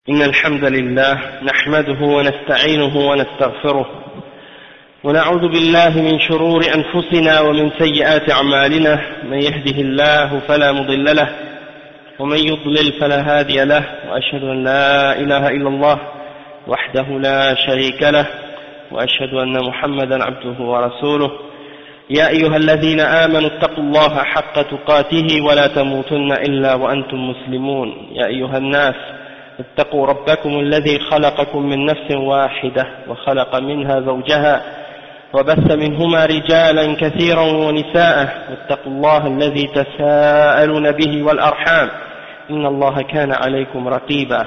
إن الحمد لله نحمده ونستعينه ونستغفره ونعوذ بالله من شرور أنفسنا ومن سيئات أعمالنا من يهده الله فلا مضل له ومن يضلل فلا هادي له وأشهد أن لا إله إلا الله وحده لا شريك له وأشهد أن محمدا عبده ورسوله يا أيها الذين آمنوا اتقوا الله حق تقاته ولا تموتن إلا وأنتم مسلمون يا أيها الناس اتقوا ربكم الذي خلقكم من نفس واحدة وخلق منها زوجها وبث منهما رجالا كثيرا ونساء واتقوا الله الذي تساءلون به والأرحام إن الله كان عليكم رقيبا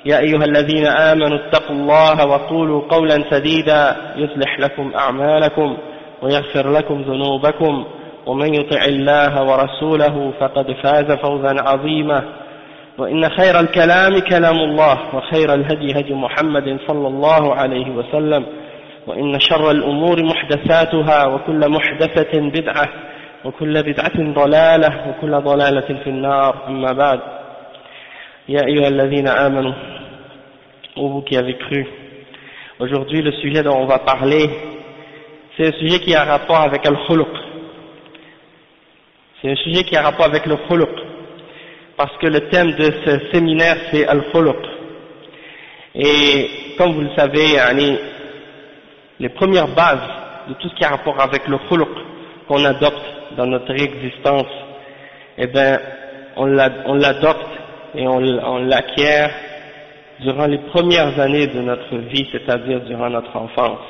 يا أيها الذين آمنوا اتقوا الله وقولوا قولا سديدا يصلح لكم أعمالكم ويغفر لكم ذنوبكم ومن يطع الله ورسوله فقد فاز فوزا عظيما وإن خير الكلام كلام الله وخير الهدي هدي محمد صلى الله عليه وسلم وإن شر الأمور محدثاتها وكل محدثة بدعة وكل بدعة ضلالة وكل ضلالة في النار أما بعد يا أيها الذين آمنوا vous qui avez cru. Aujourd'hui le sujet dont on va parler c'est un sujet qui a rapport avec al-khuluq. C'est un sujet qui a rapport avec le khuluq. Parce que le thème de ce séminaire c'est al-khuluq. Et comme vous le savez, les premières bases de tout ce qui a rapport avec le khuluq qu'on adopte dans notre existence, eh ben, on l'adopte et on l'acquiert durant les premières années de notre vie, c'est-à-dire durant notre enfance.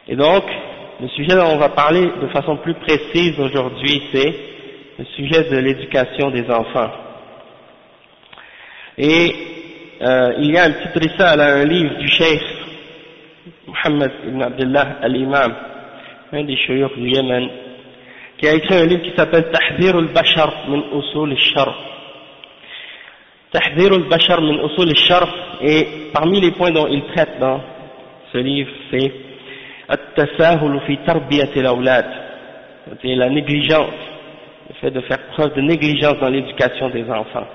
Et donc, le sujet dont on va parler de façon plus précise aujourd'hui, c'est le sujet de l'éducation des enfants. Et il y a un petit risala, un livre du cheikh Mohammed ibn Abdullah al-Imam, un des chouyoukh du Yémen, qui a écrit un livre qui s'appelle Tahdhir al-Bashar min usul al-Shar. Tahdhir al-Bashar min usul al-Shar, et parmi les points dont il traite dans ce livre, c'est at-tasahul fi tarbiyat al-awlad, c'est la négligence, le fait de faire preuve de négligence dans l'éducation des enfants.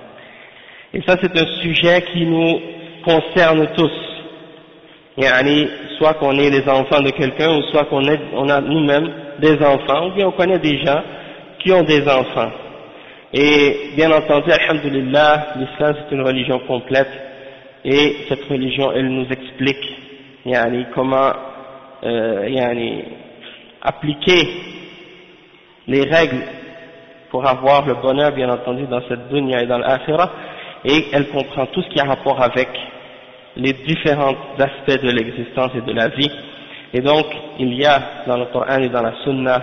Et ça c'est un sujet qui nous concerne tous. Soit qu'on est les enfants de quelqu'un, ou soit qu'on a nous-mêmes des enfants, ou bien on connaît des gens qui ont des enfants. Et bien entendu, alhamdulillah, l'islam c'est une religion complète, et cette religion elle nous explique comment appliquer les règles pour avoir le bonheur bien entendu dans cette dunya et dans l'akhirah, et elle comprend tout ce qui a rapport avec les différents aspects de l'existence et de la vie. Et donc il y a dans le Coran et dans la Sunna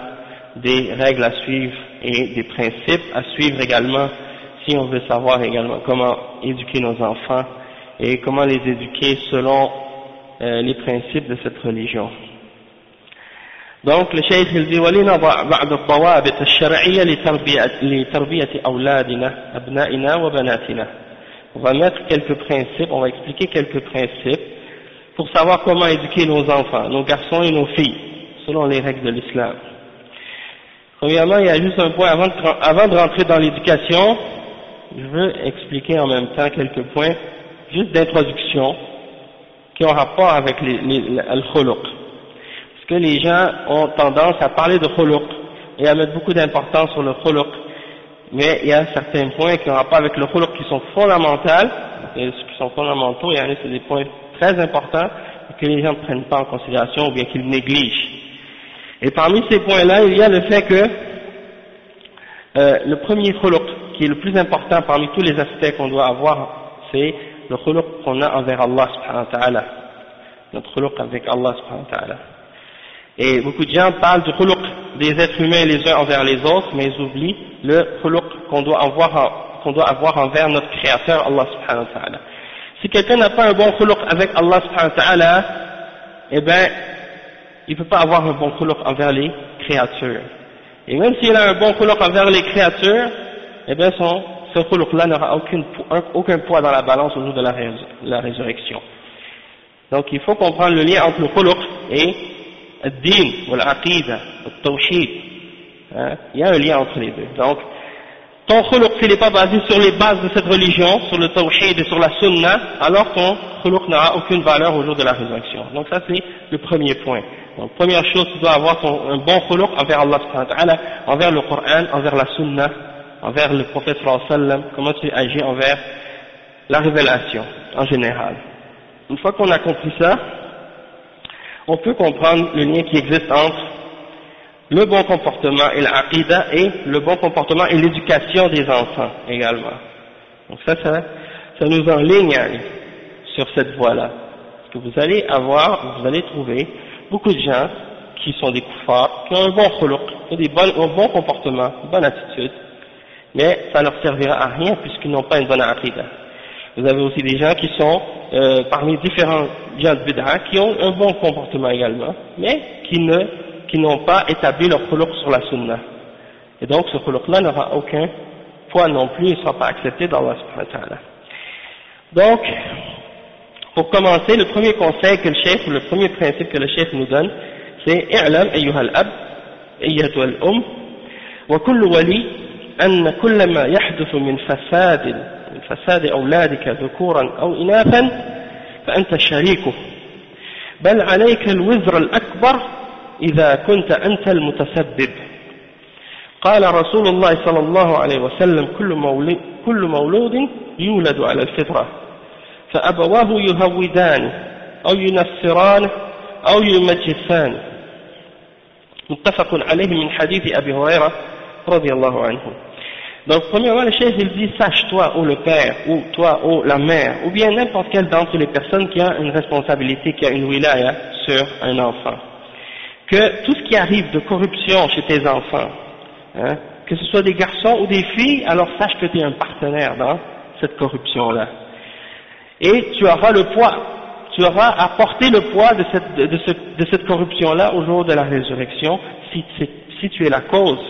des règles à suivre et des principes à suivre également si on veut savoir également comment éduquer nos enfants et comment les éduquer selon les principes de cette religion. Donc le cheikh il dit ولنضع بعض الضوابط الشرعية لتربية أولادنا أبنائنا وبناتنا. On va mettre quelques principes, on va expliquer quelques principes pour savoir comment éduquer nos enfants, nos garçons et nos filles, selon les règles de l'islam. Premièrement, il y a juste un point, avant de rentrer dans l'éducation, je veux expliquer en même temps quelques points, juste d'introduction, qui ont rapport avec al-khuluq. Parce que les gens ont tendance à parler de khuluq et à mettre beaucoup d'importance sur le khuluq. Mais il y a certains points qui ont rapport avec le khuluq qui sont fondamentaux, et ceux qui sont fondamentaux, c'est des points très importants que les gens ne prennent pas en considération ou bien qu'ils négligent. Et parmi ces points-là, il y a le fait que le premier khuluq, qui est le plus important parmi tous les aspects qu'on doit avoir, c'est le khuluq qu'on a envers Allah subhanahu wa ta'ala, notre khuluq avec Allah subhanahu wa ta'ala. Et beaucoup de gens parlent du khuluq des êtres humains les uns envers les autres, mais ils oublient le khuluq qu'on doit avoir envers notre créateur Allah subhanahu wa ta'ala. Si quelqu'un n'a pas un bon khuluq avec Allah subhanahu wa ta'ala, eh ben, il ne peut pas avoir un bon khuluq envers les créatures. Et même s'il a un bon khuluq envers les créatures, eh bien ce khuluq-là n'aura aucun poids dans la balance au jour de la résurrection. Donc il faut comprendre le lien entre le khuluq et الدين والعقيدة والتوحيد. Il y a un lien entre les deux. Donc ton khuluq s'il n'est pas basé sur les bases de cette religion, sur le tawhid et sur la sunna, alors ton khuluq n'aura aucune valeur au jour de la résurrection. Donc ça c'est le premier point. Donc première chose, tu dois avoir un bon khuluq envers Allah subhanahu wa ta'ala, envers le Coran, envers la sunna, envers le prophète sallallahu alayhi wa sallam, comment tu agis envers la révélation en général. Une fois qu'on a compris ça, on peut comprendre le lien qui existe entre le bon comportement et l'aqidah et le bon comportement et l'éducation des enfants également. Donc ça nous enligne sur cette voie-là. Parce que vous allez trouver beaucoup de gens qui sont des kuffars, qui ont un bon khuluq, un bon comportement, une bonne attitude, mais ça ne leur servira à rien puisqu'ils n'ont pas une bonne aqidah. Vous avez aussi des gens qui sont parmi différents gens de bid'a qui ont un bon comportement également, mais qui n'ont pas établi leur khuluq sur la sunna. Et donc ce khuluq-là n'aura aucun poids non plus, il ne sera pas accepté d'Allah subhanahu wa ta'ala. Donc, pour commencer, le premier conseil que le cheikh, ou le premier principe que le cheikh nous donne, c'est i'lam ayyuha al-ab, ayyatuha al-um, wa kullu wali anna kulla ma yahduthu min fasad awladika dhukuran aw inathan fa anta sharikuh bal alayka al-wizr al-akbar إذا كنت أنت المتسبب. قال رسول الله صلى الله عليه وسلم كل مولود يولد على الفطرة فأبواه يهودان أو ينصران أو يمجسان. متفق عليه من حديث أبي هريرة رضي الله عنه. Donc premièrement le chef il dit sache toi ou le père ou toi ou la mère ou bien n'importe quelle d'entre les personnes qui a une responsabilité, qui a une wilaya sur un enfant, que tout ce qui arrive de corruption chez tes enfants, hein, que ce soit des garçons ou des filles, alors sache que tu es un partenaire dans cette corruption-là. Et tu auras le poids, tu auras à porter le poids de cette corruption-là au jour de la résurrection, si tu es la cause,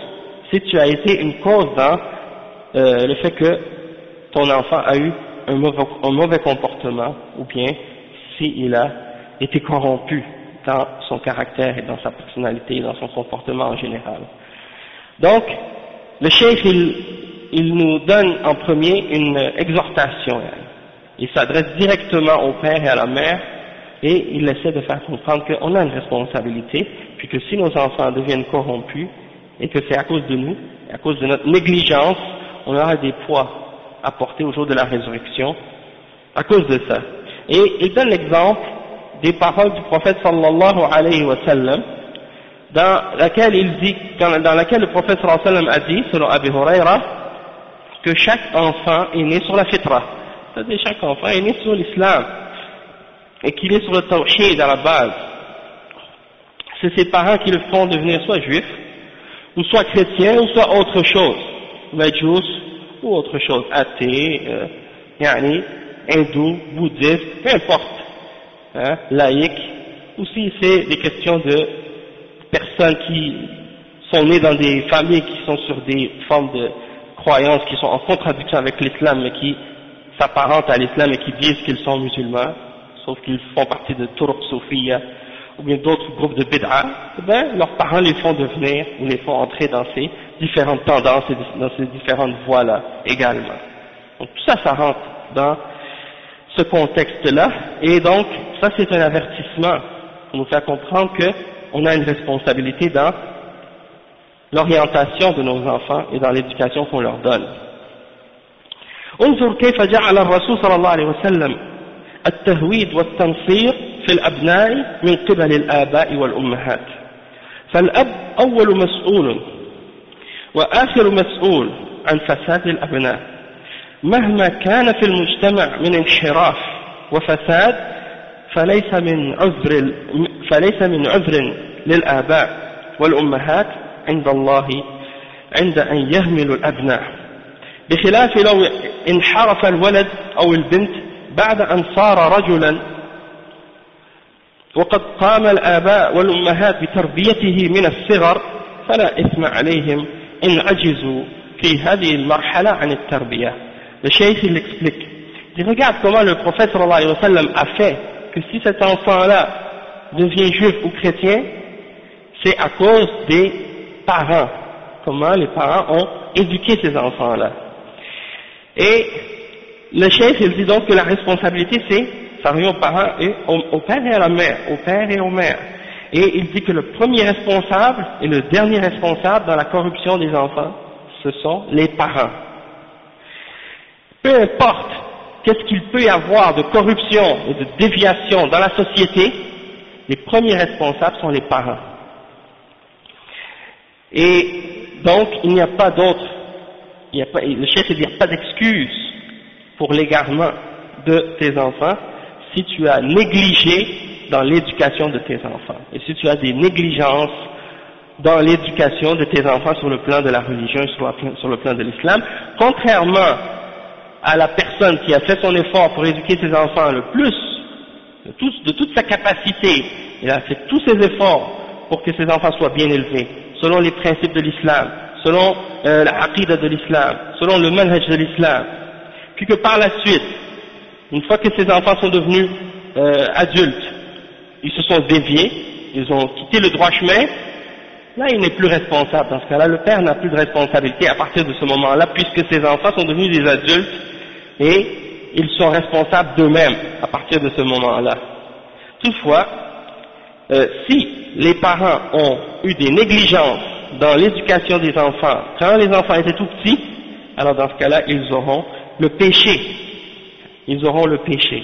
si tu as été une cause dans le fait que ton enfant a eu un mauvais comportement, ou bien s'il a été corrompu dans son caractère et dans sa personnalité et dans son comportement en général. Donc, le cheikh, il nous donne en premier une exhortation. Il s'adresse directement au père et à la mère et il essaie de faire comprendre qu'on a une responsabilité, puis que si nos enfants deviennent corrompus et que c'est à cause de nous, à cause de notre négligence, on aura des poids à porter au jour de la résurrection à cause de ça. Et il donne l'exemple des paroles du prophète sallallahu alayhi wa sallam, dans laquelle le prophète sallallahu alayhi wa sallam a dit, selon Abu Huraira, que chaque enfant est né sur la fitra, c'est-à-dire chaque enfant est né sur l'islam, et qu'il est sur le tawhid à la base. C'est ses parents qui le font devenir soit juif, ou soit chrétien, ou soit autre chose, majous, ou autre chose, athée, hindou, bouddhiste, peu importe. Hein, laïque, ou si c'est des questions de personnes qui sont nées dans des familles qui sont sur des formes de croyances qui sont en contradiction avec l'islam, mais qui s'apparentent à l'islam et qui disent qu'ils sont musulmans, sauf qu'ils font partie de Turuq Soufiyya ou bien d'autres groupes de bid'a, ben, leurs parents les font devenir ou les font entrer dans ces différentes tendances et dans ces différentes voies-là également. Donc tout ça, ça rentre dans ce contexte-là, et donc ça c'est un avertissement pour nous faire comprendre qu'on a une responsabilité dans l'orientation de nos enfants et dans l'éducation qu'on leur donne. انظر كيف جعل الرسول صلى الله عليه وسلم التهويد والتنصير في الأبناء من قبل الآباء والأمهات. فالأب أول مسؤول وآخر مسؤول عن فساد الأبناء مهما كان في المجتمع من انحراف وفساد فليس من عذر للآباء والأمهات عند الله عند أن يهملوا الأبناء، بخلاف لو انحرف الولد أو البنت بعد أن صار رجلا وقد قام الآباء والأمهات بتربيته من الصغر فلا إثم عليهم إن عجزوا في هذه المرحلة عن التربية. Le cheikh il explique, il regarde comment le prophète sallallahu alayhi wa sallam a fait que si cet enfant-là devient juif ou chrétien, c'est à cause des parents, comment les parents ont éduquer ces enfants-là. Et le cheikh, il dit donc que la responsabilité, ça revient aux parents et au père et à la mère, au père et aux mères. Et il dit que le premier responsable et le dernier responsable dans la corruption des enfants, ce sont les parents. Peu importe qu'est-ce qu'il peut y avoir de corruption et de déviation dans la société, les premiers responsables sont les parents. Et donc, il n'y a pas d'autre, le chef il n'y a pas d'excuse pour l'égarement de tes enfants si tu as négligé dans l'éducation de tes enfants. Et si tu as des négligences dans l'éducation de tes enfants sur le plan de la religion et sur le plan de l'islam, contrairement à la personne qui a fait son effort pour éduquer ses enfants le plus, de toute sa capacité, il a fait tous ses efforts pour que ses enfants soient bien élevés, selon les principes de l'islam, selon la aqida de l'islam, selon le manhaj de l'islam, puis que par la suite, une fois que ces enfants sont devenus adultes, ils se sont déviés, ils ont quitté le droit chemin, là il n'est plus responsable. Dans ce cas-là, le père n'a plus de responsabilité à partir de ce moment-là, puisque ses enfants sont devenus des adultes et ils sont responsables d'eux-mêmes à partir de ce moment-là. Toutefois, si les parents ont eu des négligences dans l'éducation des enfants, quand les enfants étaient tout petits, alors dans ce cas-là, ils auront le péché. Ils auront le péché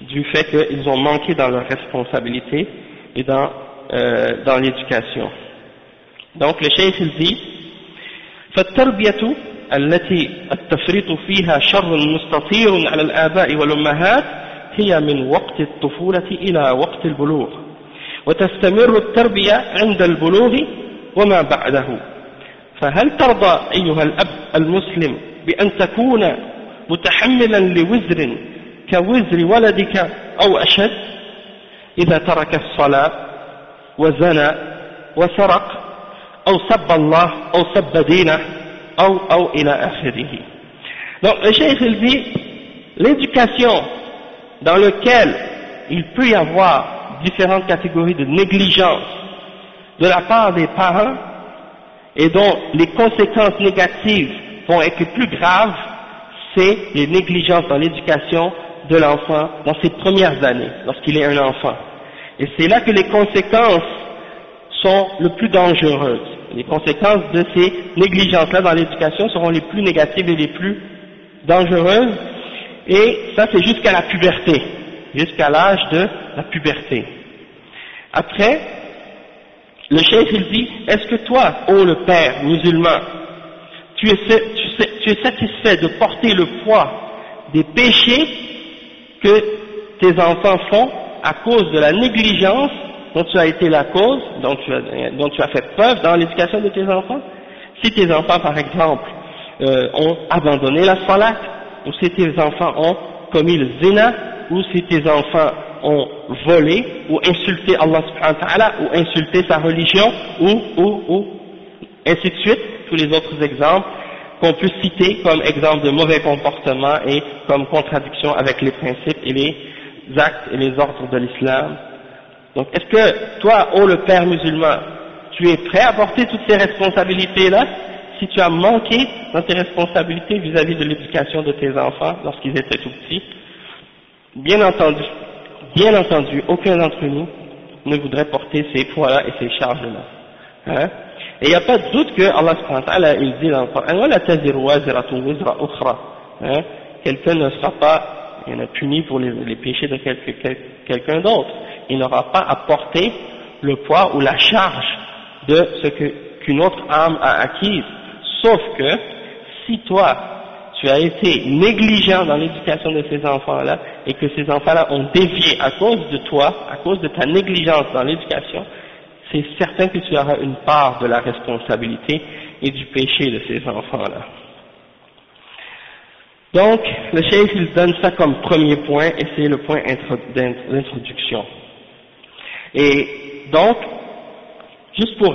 du fait qu'ils ont manqué dans leur responsabilité et dans l'éducation. Donc le cheikh il dit فالتربية التي التفريط فيها شر مستطير على الآباء والأمهات هي من وقت الطفولة إلى وقت البلوغ وتستمر التربية عند البلوغ وما بعده فهل ترضى أيها الأب المسلم بأن تكون متحملا لوزر كوزر ولدك أو أشد إذا ترك الصلاة وزنى وسرق أو سب الله أو سب دينه أو إلى آخره. Donc le cheikh il dit l'éducation dans laquelle il peut y avoir différentes catégories de négligence de la part des parents et dont les conséquences négatives vont être les plus graves, c'est les négligences dans l'éducation de l'enfant dans ses premières années, lorsqu'il est un enfant. Et c'est là que les conséquences sont le plus dangereuses. Les conséquences de ces négligences-là dans l'éducation seront les plus négatives et les plus dangereuses, et ça c'est jusqu'à la puberté, jusqu'à l'âge de la puberté. Après, le cheikh il dit, est-ce que toi, ô le père musulman, tu es satisfait de porter le poids des péchés que tes enfants font à cause de la négligence dont tu as été la cause, dont tu as fait preuve dans l'éducation de tes enfants? Si tes enfants, par exemple, ont abandonné la salat, ou si tes enfants ont commis le zina, ou si tes enfants ont volé, ou insulté Allah subhanahu wa ta'ala, ou insulté sa religion, ou ainsi de suite, tous les autres exemples qu'on peut citer comme exemple de mauvais comportement et comme contradiction avec les principes et les actes et les ordres de l'islam. Donc, est-ce que toi, ô le père musulman, tu es prêt à porter toutes ces responsabilités-là si tu as manqué dans tes responsabilités vis-à-vis de l'éducation de tes enfants lorsqu'ils étaient tout petits? Bien entendu, aucun d'entre nous ne voudrait porter ces poids-là et ces charges-là. Hein? Et il n'y a pas de doute que Allah subhanahu wa ta'ala, il dit dans le Coran, وَلَا تَزِرُ وَازِرَةٌ وِزْرَ أُخْرَى. Quelqu'un ne sera pas puni pour les péchés de quelqu'un d'autre. Il n'aura pas à porter le poids ou la charge de ce qu'une autre âme a acquise. Sauf que, si toi, tu as été négligent dans l'éducation de ces enfants-là, et que ces enfants-là ont dévié à cause de toi, à cause de ta négligence dans l'éducation, c'est certain que tu auras une part de la responsabilité et du péché de ces enfants-là. Donc, le cheikh il donne ça comme premier point, et c'est le point d'introduction. Et donc, juste pour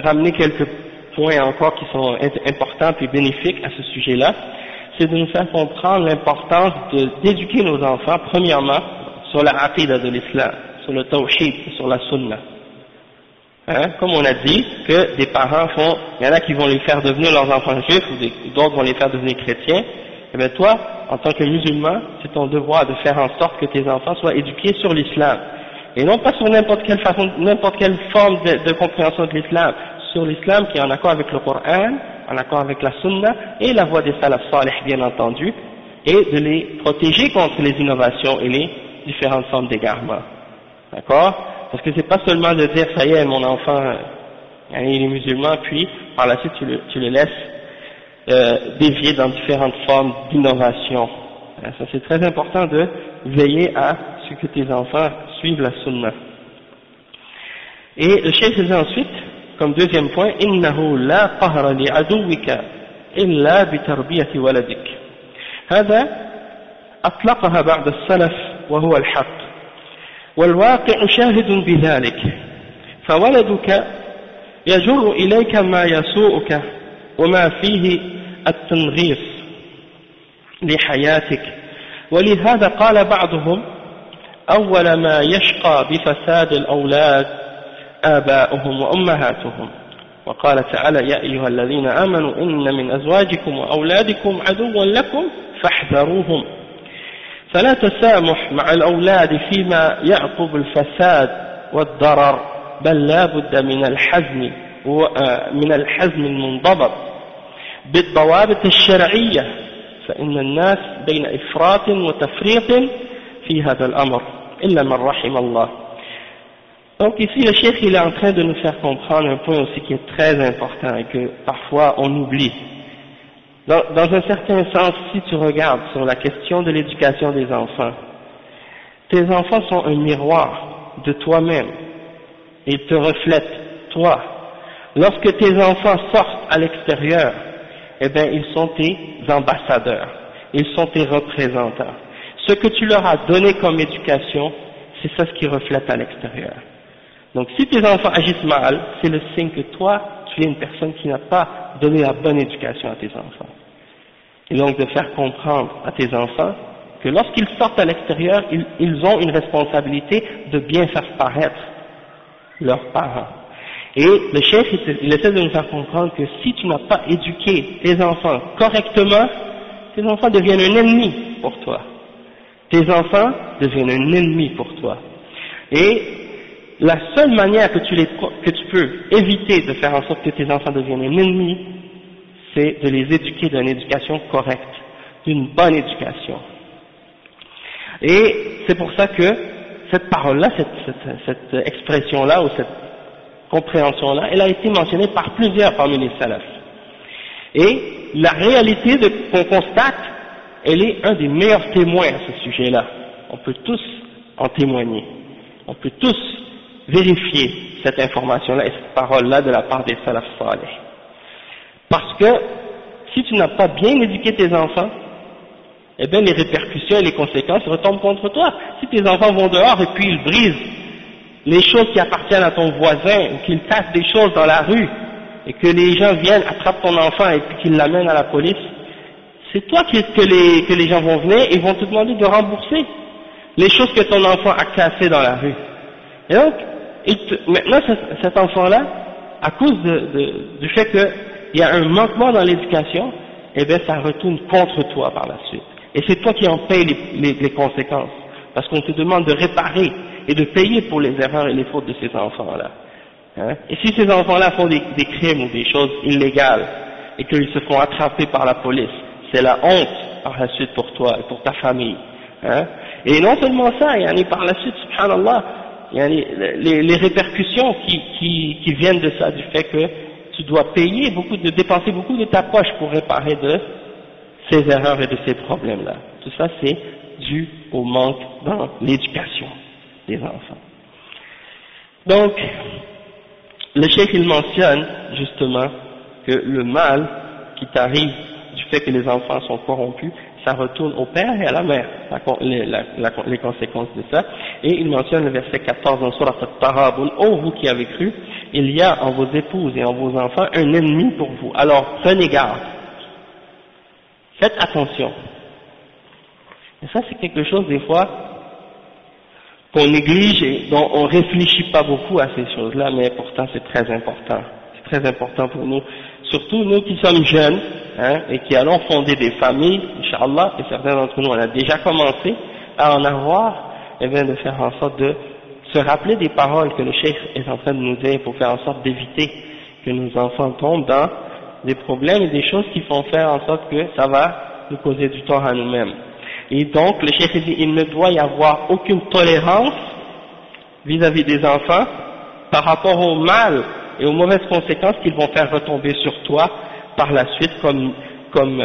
ramener quelques points encore qui sont importants et bénéfiques à ce sujet-là, c'est de nous faire comprendre l'importance d'éduquer nos enfants, premièrement, sur la aqida de l'islam, sur le tawhid, sur la sunna. Hein, comme on a dit que des parents font, il y en a qui vont les faire devenir leurs enfants juifs ou d'autres vont les faire devenir chrétiens. Et bien toi, en tant que musulman, c'est ton devoir de faire en sorte que tes enfants soient éduqués sur l'islam. Et non pas sur n'importe quelle façon, n'importe quelle forme de compréhension de l'islam, sur l'islam qui est en accord avec le Coran, en accord avec la Sunna et la voie des salaf salih bien entendu, et de les protéger contre les innovations et les différentes formes d'égarement. D'accord? Parce que c'est pas seulement de dire ça y est mon enfant il est musulman puis par la suite tu le laisses dévier dans différentes formes d'innovation. Ça c'est très important de veiller à ce que tes enfants suivent la sunna. Et le cheikh faisait ensuite comme deuxième point innahu la qahra li aduwika illa bi tarbiyati waladik. هذا أطلقها بعض السلف وهو الحق والواقع شاهد بذلك فولدك يجر إليك ما يسوءك وما فيه التنغيص لحياتك ولهذا قال بعضهم أول ما يشقى بفساد الأولاد آباؤهم وأمهاتهم وقال تعالى يا أيها الذين آمنوا إن من أزواجكم وأولادكم عدوا لكم فاحذروهم فلا تسامح مع الأولاد فيما يعقب الفساد والضرر بل لا بد من الحزم المنضبط بالضوابط الشرعية فإن الناس بين إفراط وتفريط في هذا الأمر إلا من رحم الله. Donc ici le cheikh il est en train de nous faire comprendre un point aussi qui est très important et que parfois on oublie. Dans un certain sens, si tu regardes sur la question de l'éducation des enfants, tes enfants sont un miroir de toi-même. Ils te reflètent, toi. Lorsque tes enfants sortent à l'extérieur, eh bien, ils sont tes ambassadeurs. Ils sont tes représentants. Ce que tu leur as donné comme éducation, c'est ça ce qui reflète à l'extérieur. Donc, si tes enfants agissent mal, c'est le signe que toi, tu es une personne qui n'a pas donné la bonne éducation à tes enfants. Et donc de faire comprendre à tes enfants que lorsqu'ils sortent à l'extérieur, ils ont une responsabilité de bien faire paraître leurs parents. Et le chef, il essaie de nous faire comprendre que si tu n'as pas éduqué tes enfants correctement, tes enfants deviennent un ennemi pour toi. Tes enfants deviennent un ennemi pour toi. Et la seule manière que tu peux éviter de faire en sorte que tes enfants deviennent un ennemi, c'est de les éduquer d'une éducation correcte, d'une bonne éducation. Et c'est pour ça que cette parole-là, cette expression-là, ou cette compréhension-là, elle a été mentionnée par plusieurs parmi les salafs. Et la réalité qu'on constate, elle est un des meilleurs témoins à ce sujet-là. On peut tous en témoigner. On peut tous vérifier cette information-là et cette parole-là de la part des salafs salih. Parce que si tu n'as pas bien éduqué tes enfants, eh bien les répercussions et les conséquences retombent contre toi. Si tes enfants vont dehors et puis ils brisent les choses qui appartiennent à ton voisin, ou qu'ils cassent des choses dans la rue, et que les gens viennent, attrapent ton enfant et puis qu'ils l'amènent à la police, c'est toi que les gens vont venir et vont te demander de rembourser les choses que ton enfant a cassées dans la rue. Et donc, maintenant cet enfant-là, à cause du fait qu'il y a un manquement dans l'éducation, eh bien ça retourne contre toi par la suite. Et c'est toi qui en payes les conséquences, parce qu'on te demande de réparer et de payer pour les erreurs et les fautes de ces enfants-là. Hein? Et si ces enfants-là font des crimes ou des choses illégales, et qu'ils se font attraper par la police, c'est la honte par la suite pour toi et pour ta famille. Hein? Et non seulement ça, yani par la suite, subhanallah, yani les répercussions qui viennent de ça, du fait que tu dois payer dépenser beaucoup de ta poche pour réparer de ces erreurs et de ces problèmes-là. Tout ça, c'est dû au manque dans l'éducation des enfants. Donc, le cheikh il mentionne justement que le mal qui t'arrive du fait que les enfants sont corrompus, ça retourne au père et à la mère, les conséquences de ça. Et il mentionne le verset 14 dans Surat At-Taghabun, ô vous qui avez cru, il y a en vos épouses et en vos enfants un ennemi pour vous, alors prenez garde. Faites attention. Et ça c'est quelque chose des fois qu'on néglige et dont on réfléchit pas beaucoup à ces choses-là, mais pourtant c'est très important. C'est très important pour nous, surtout nous qui sommes jeunes, hein, et qui allons fonder des familles, Inch'Allah, et certains d'entre nous on a déjà commencé à en avoir, et bien de faire en sorte de se rappeler des paroles que le cheikh est en train de nous dire pour faire en sorte d'éviter que nos enfants tombent dans des problèmes et des choses qui font faire en sorte que ça va nous causer du tort à nous-mêmes. Et donc, le cheikh dit, il ne doit y avoir aucune tolérance vis-à-vis des enfants par rapport au mal et aux mauvaises conséquences qu'ils vont faire retomber sur toi par la suite comme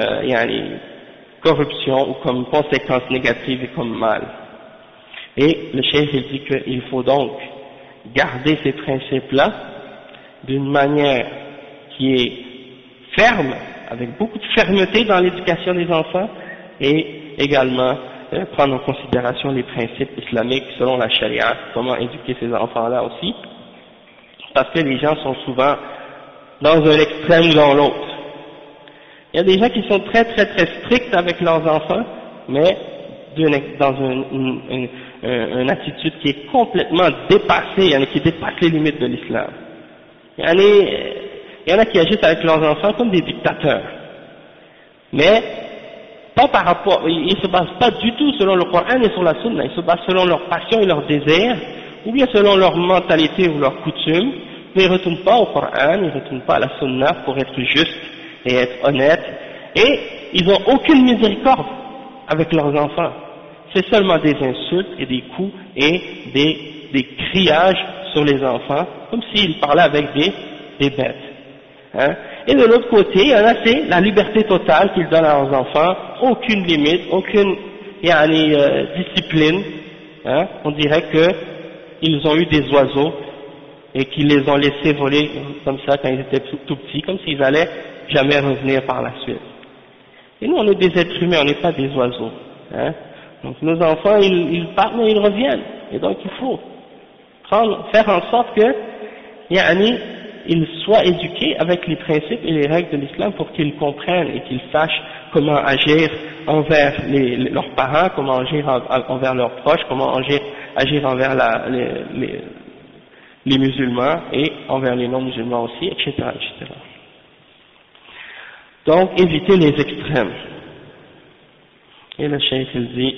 corruption ou comme conséquences négatives et comme mal. Et le cheikh il dit qu'il faut donc garder ces principes-là d'une manière qui est ferme, avec beaucoup de fermeté dans l'éducation des enfants, et également prendre en considération les principes islamiques selon la charia, comment éduquer ces enfants-là aussi, parce que les gens sont souvent dans un extrême ou dans l'autre. Il y a des gens qui sont très très très stricts avec leurs enfants, mais dans une attitude qui est complètement dépassée, qui dépasse les limites de l'islam. Il y en a qui agissent avec leurs enfants comme des dictateurs, mais pas par rapport, ils ne se basent pas du tout selon le Coran et sur la Sunna, ils se basent selon leur passion et leurs désirs, ou bien selon leur mentalité ou leurs coutumes, mais ils ne retournent pas au Coran, ils ne retournent pas à la Sunna pour être justes et être honnêtes, et ils n'ont aucune miséricorde avec leurs enfants. C'est seulement des insultes et des coups et des criages sur les enfants, comme s'ils parlaient avec des bêtes. Hein? Et de l'autre côté, il y en a, c'est la liberté totale qu'ils donnent à leurs enfants, aucune limite, aucune discipline. Hein? On dirait qu'ils ont eu des oiseaux et qu'ils les ont laissés voler comme ça quand ils étaient tout petits, comme s'ils allaient jamais revenir par la suite. Et nous, on est des êtres humains, on n'est pas des oiseaux. Hein? Donc nos enfants, ils partent mais ils reviennent. Et donc il faut faire en sorte que ils soient éduqués avec les principes et les règles de l'islam pour qu'ils comprennent et qu'ils sachent comment agir envers leurs parents, comment agir envers leurs proches, comment agir envers les musulmans et envers les non-musulmans aussi, etc., etc. Donc éviter les extrêmes. Et le cheikh il dit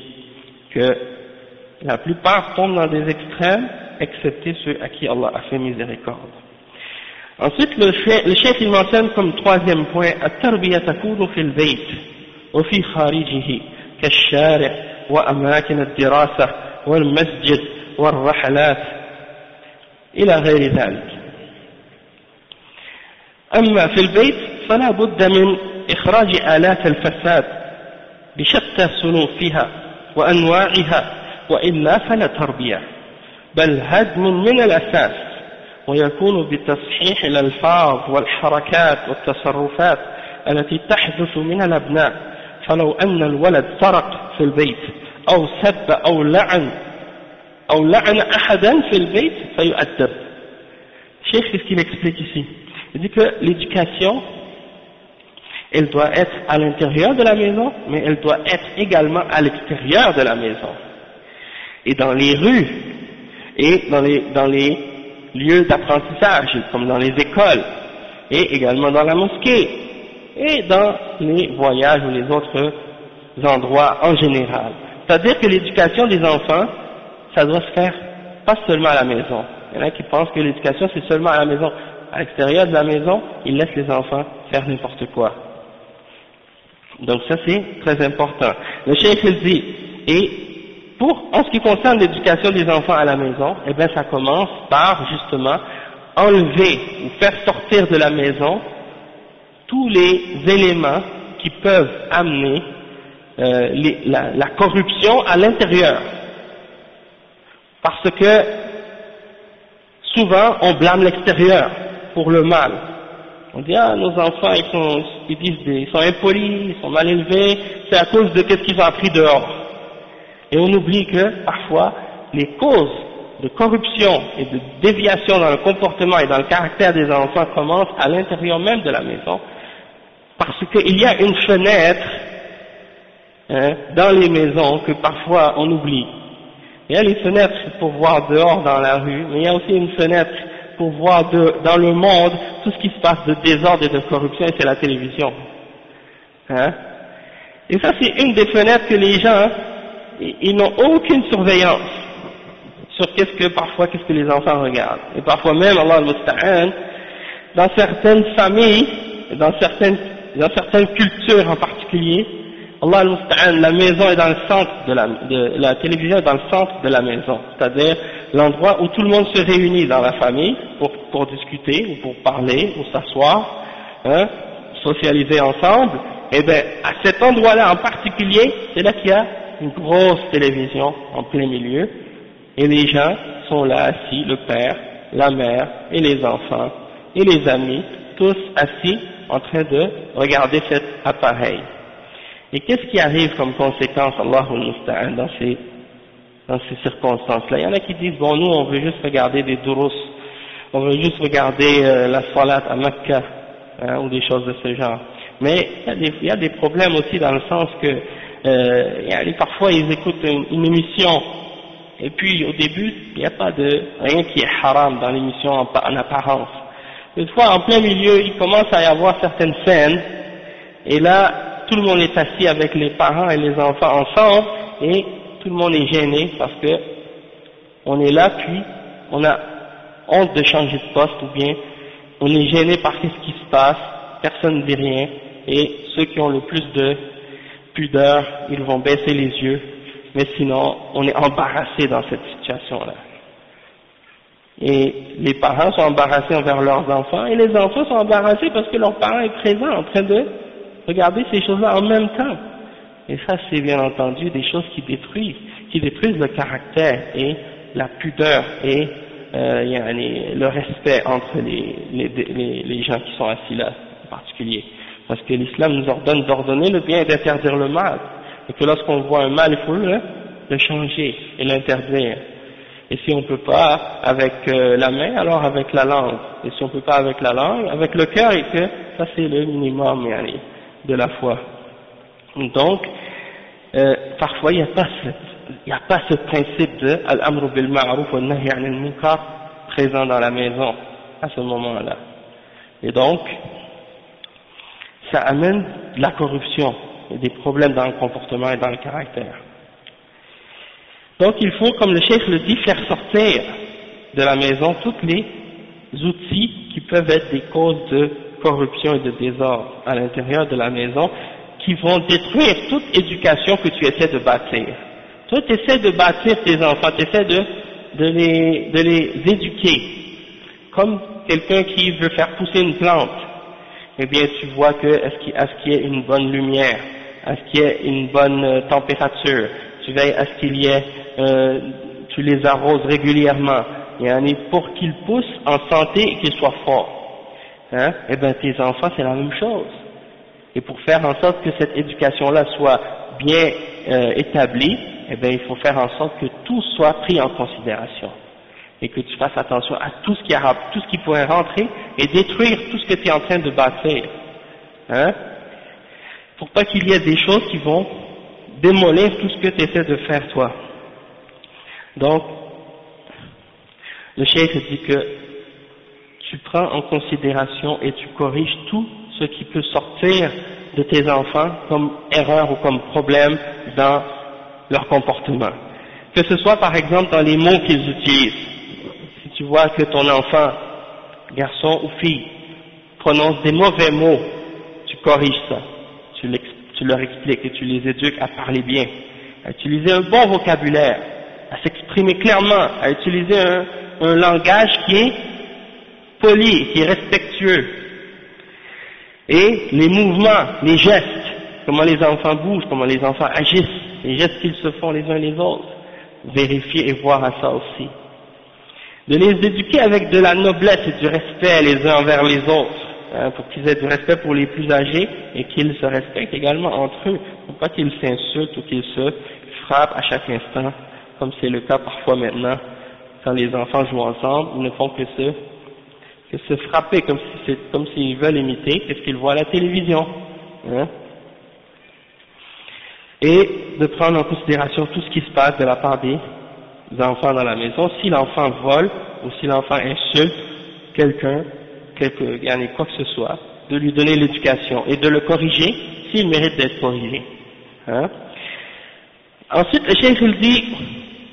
que la plupart tombent dans des extrêmes, excepté ceux à qui Allah a fait miséricorde. Ensuite, le cheikh il mentionne comme troisième point, التربية تكون في البيت وفي خارجه كالشارع وأماكن الدراسة والمسجد والرحلات إلى غير ذلك. أما في البيت فلا بد من إخراج آلات الفساد بشتى صنوفها وأنواعها، وإلا فلا تربية، بل هدم من الأساس، ويكون بتصحيح الألفاظ والحركات والتصرفات التي تحدث من الأبناء. فلو أن الولد سرق في البيت أو سب أو لعن أحدا في البيت فيؤدب. Cheikh, qu'est-ce qu'il explique ici? Il dit que l'éducation, elle doit être à l'intérieur de la maison, mais elle doit être également à l'extérieur de la maison. Et dans les rues, et dans les lieux d'apprentissage, comme dans les écoles, et également dans la mosquée, et dans les voyages ou les autres endroits en général. C'est-à-dire que l'éducation des enfants, ça doit se faire pas seulement à la maison. Il y en a qui pensent que l'éducation c'est seulement à la maison. À l'extérieur de la maison, ils laissent les enfants faire n'importe quoi. Donc ça c'est très important. Le cheikh il dit, et en ce qui concerne l'éducation des enfants à la maison, eh bien ça commence par justement enlever ou faire sortir de la maison tous les éléments qui peuvent amener la corruption à l'intérieur. Parce que souvent on blâme l'extérieur pour le mal. On dit nos enfants ils sont impolis, ils sont mal élevés, c'est à cause de ce qu'ils ont appris dehors. Et on oublie que parfois les causes de corruption et de déviation dans le comportement et dans le caractère des enfants commencent à l'intérieur même de la maison, parce qu'il y a une fenêtre dans les maisons que parfois on oublie. Il y a les fenêtres pour voir dehors dans la rue, mais il y a aussi une fenêtre pour voir dans le monde tout ce qui se passe de désordre et de corruption, et c'est la télévision. Hein? Et ça, c'est une des fenêtres que les gens, ils n'ont aucune surveillance sur qu'est-ce que les enfants regardent. Et parfois même, Allah al-Musta'an, dans certaines familles, dans certaines cultures en particulier, Allah al-Musta'an, la maison est dans le centre la télévision est dans le centre de la maison, c'est-à-dire l'endroit où tout le monde se réunit dans la famille pour discuter ou pour parler ou s'asseoir, hein, socialiser ensemble. Et bien, à cet endroit-là en particulier, c'est là qu'il y a une grosse télévision en plein milieu, et les gens sont là assis, le père, la mère et les enfants et les amis, tous assis en train de regarder cet appareil. Et qu'est-ce qui arrive comme conséquence, Allahu al-Musta'an, dans ces circonstances-là? Il y en a qui disent, bon, nous, on veut juste regarder des durus, on veut juste regarder la salat à Mecca, hein, ou des choses de ce genre. Mais il y a des problèmes aussi dans le sens que, parfois, ils écoutent une émission, et puis, au début, il n'y a pas rien qui est haram dans l'émission en apparence. Une fois, en plein milieu, il commence à y avoir certaines scènes, et là, tout le monde est assis avec les parents et les enfants ensemble, et tout le monde est gêné parce que on est là, puis on a honte de changer de poste, ou bien on est gêné par ce qui se passe, personne ne dit rien, et ceux qui ont le plus de pudeur, ils vont baisser les yeux, mais sinon, on est embarrassé dans cette situation-là. Et les parents sont embarrassés envers leurs enfants, et les enfants sont embarrassés parce que leur parent est présent en train de regarder ces choses-là en même temps. Et ça, c'est bien entendu des choses qui détruisent le caractère et la pudeur et le respect entre les gens qui sont assis là, en particulier. Parce que l'islam nous ordonne d'ordonner le bien et d'interdire le mal. Et que lorsqu'on voit un mal, il faut le changer et l'interdire. Et si on ne peut pas avec la main, alors avec la langue. Et si on ne peut pas avec la langue, avec le cœur, et que ça c'est le minimum de la foi. Donc, parfois il n'y a pas ce principe de al-amru bil ma'ruf wa nahy 'anil munkar présent dans la maison à ce moment-là. Et donc, ça amène de la corruption et des problèmes dans le comportement et dans le caractère. Donc il faut, comme le cheikh le dit, faire sortir de la maison tous les outils qui peuvent être des causes de corruption et de désordre à l'intérieur de la maison, qui vont détruire toute éducation que tu essaies de bâtir. Toi, tu essaies de bâtir tes enfants, tu essaies de les éduquer, comme quelqu'un qui veut faire pousser une plante. Eh bien, tu vois que est-ce qu'il y ait une bonne lumière, est-ce qu'il y ait une bonne température, tu veilles à ce qu'il y ait, tu les arroses régulièrement, pour qu'ils poussent en santé et qu'ils soient forts. Hein? Eh bien, tes enfants, c'est la même chose. Et pour faire en sorte que cette éducation-là soit bien établie, eh bien, il faut faire en sorte que tout soit pris en considération. Et que tu fasses attention à tout ce qui pourrait rentrer et détruire tout ce que tu es en train de bâtir. Hein? Pour pas qu'il y ait des choses qui vont démolir tout ce que tu essaies de faire toi. Donc, le cheikh dit que tu prends en considération et tu corriges tout ce qui peut sortir de tes enfants comme erreur ou comme problème dans leur comportement. Que ce soit par exemple dans les mots qu'ils utilisent. Si tu vois que ton enfant, garçon ou fille, prononce des mauvais mots, tu corriges ça. Tu leur expliques et tu les éduques à parler bien, à utiliser un bon vocabulaire, à s'exprimer clairement, à utiliser un langage qui est poli, qui est respectueux. Et les mouvements, les gestes, comment les enfants bougent, comment les enfants agissent, les gestes qu'ils se font les uns les autres, vérifier et voir à ça aussi. De les éduquer avec de la noblesse et du respect les uns envers les autres, hein, pour qu'ils aient du respect pour les plus âgés et qu'ils se respectent également entre eux, pour pas qu'ils s'insultent ou qu'ils se frappent à chaque instant, comme c'est le cas parfois maintenant, quand les enfants jouent ensemble, ils ne font que se frapper comme s'ils veulent imiter ce qu'ils voient à la télévision. Hein. Et de prendre en considération tout ce qui se passe de la part des enfants dans la maison, si l'enfant vole ou si l'enfant insulte quelqu'un, quoi que ce soit, de lui donner l'éducation et de le corriger s'il mérite d'être corrigé. Hein? Ensuite, le cheikh il dit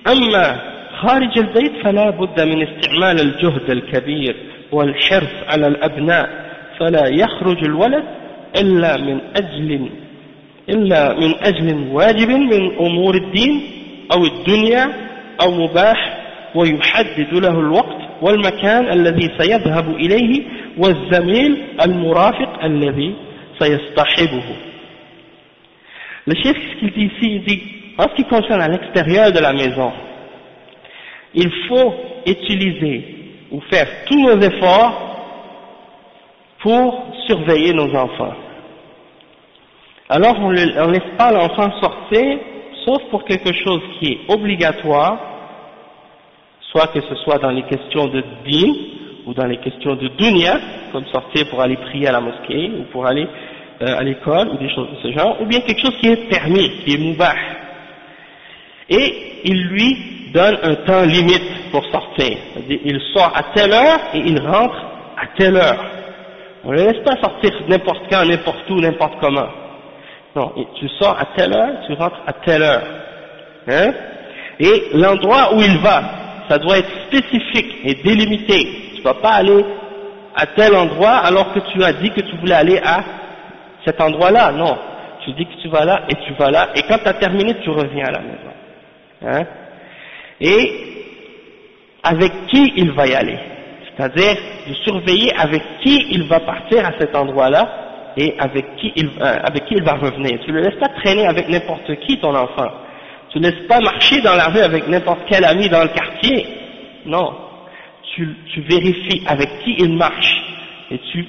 أما خارج البيت فلا بد من استعمال الجهد الكبير والحرص على الأبناء فلا يخرج الولد إلا من أجل واجب من أمور الدين أو الدنيا أو مباح ويحدد له الوقت والمكان الذي سيذهب إليه والزميل المرافق الذي سيصطحبه. Le chef, ce qu'il dit ici, il dit, en ce qui concerne à l'extérieur de la maison, il faut utiliser ou faire tous nos efforts pour surveiller nos enfants. Alors on ne laisse pas l'enfant sortir, sauf pour quelque chose qui est obligatoire, soit que ce soit dans les questions de din ou dans les questions de dunya, comme sortir pour aller prier à la mosquée ou pour aller à l'école ou des choses de ce genre, ou bien quelque chose qui est permis, qui est mubah. Et il lui donne un temps limite pour sortir. C'est-à-dire, il sort à telle heure et il rentre à telle heure. On ne le laisse pas sortir n'importe quand, n'importe où, n'importe comment. Non, tu sors à telle heure, tu rentres à telle heure. Hein? Et l'endroit où il va, ça doit être spécifique et délimité. Tu ne vas pas aller à tel endroit alors que tu as dit que tu voulais aller à cet endroit-là. Non, tu dis que tu vas là et tu vas là, et quand tu as terminé, tu reviens à la maison. Hein? Et avec qui il va y aller, c'est-à-dire de surveiller avec qui il va partir à cet endroit-là et avec qui il va revenir. Tu ne le laisses pas traîner avec n'importe qui, ton enfant. Tu ne laisses pas marcher dans la rue avec n'importe quel ami dans le quartier. Non, tu vérifies avec qui il marche et tu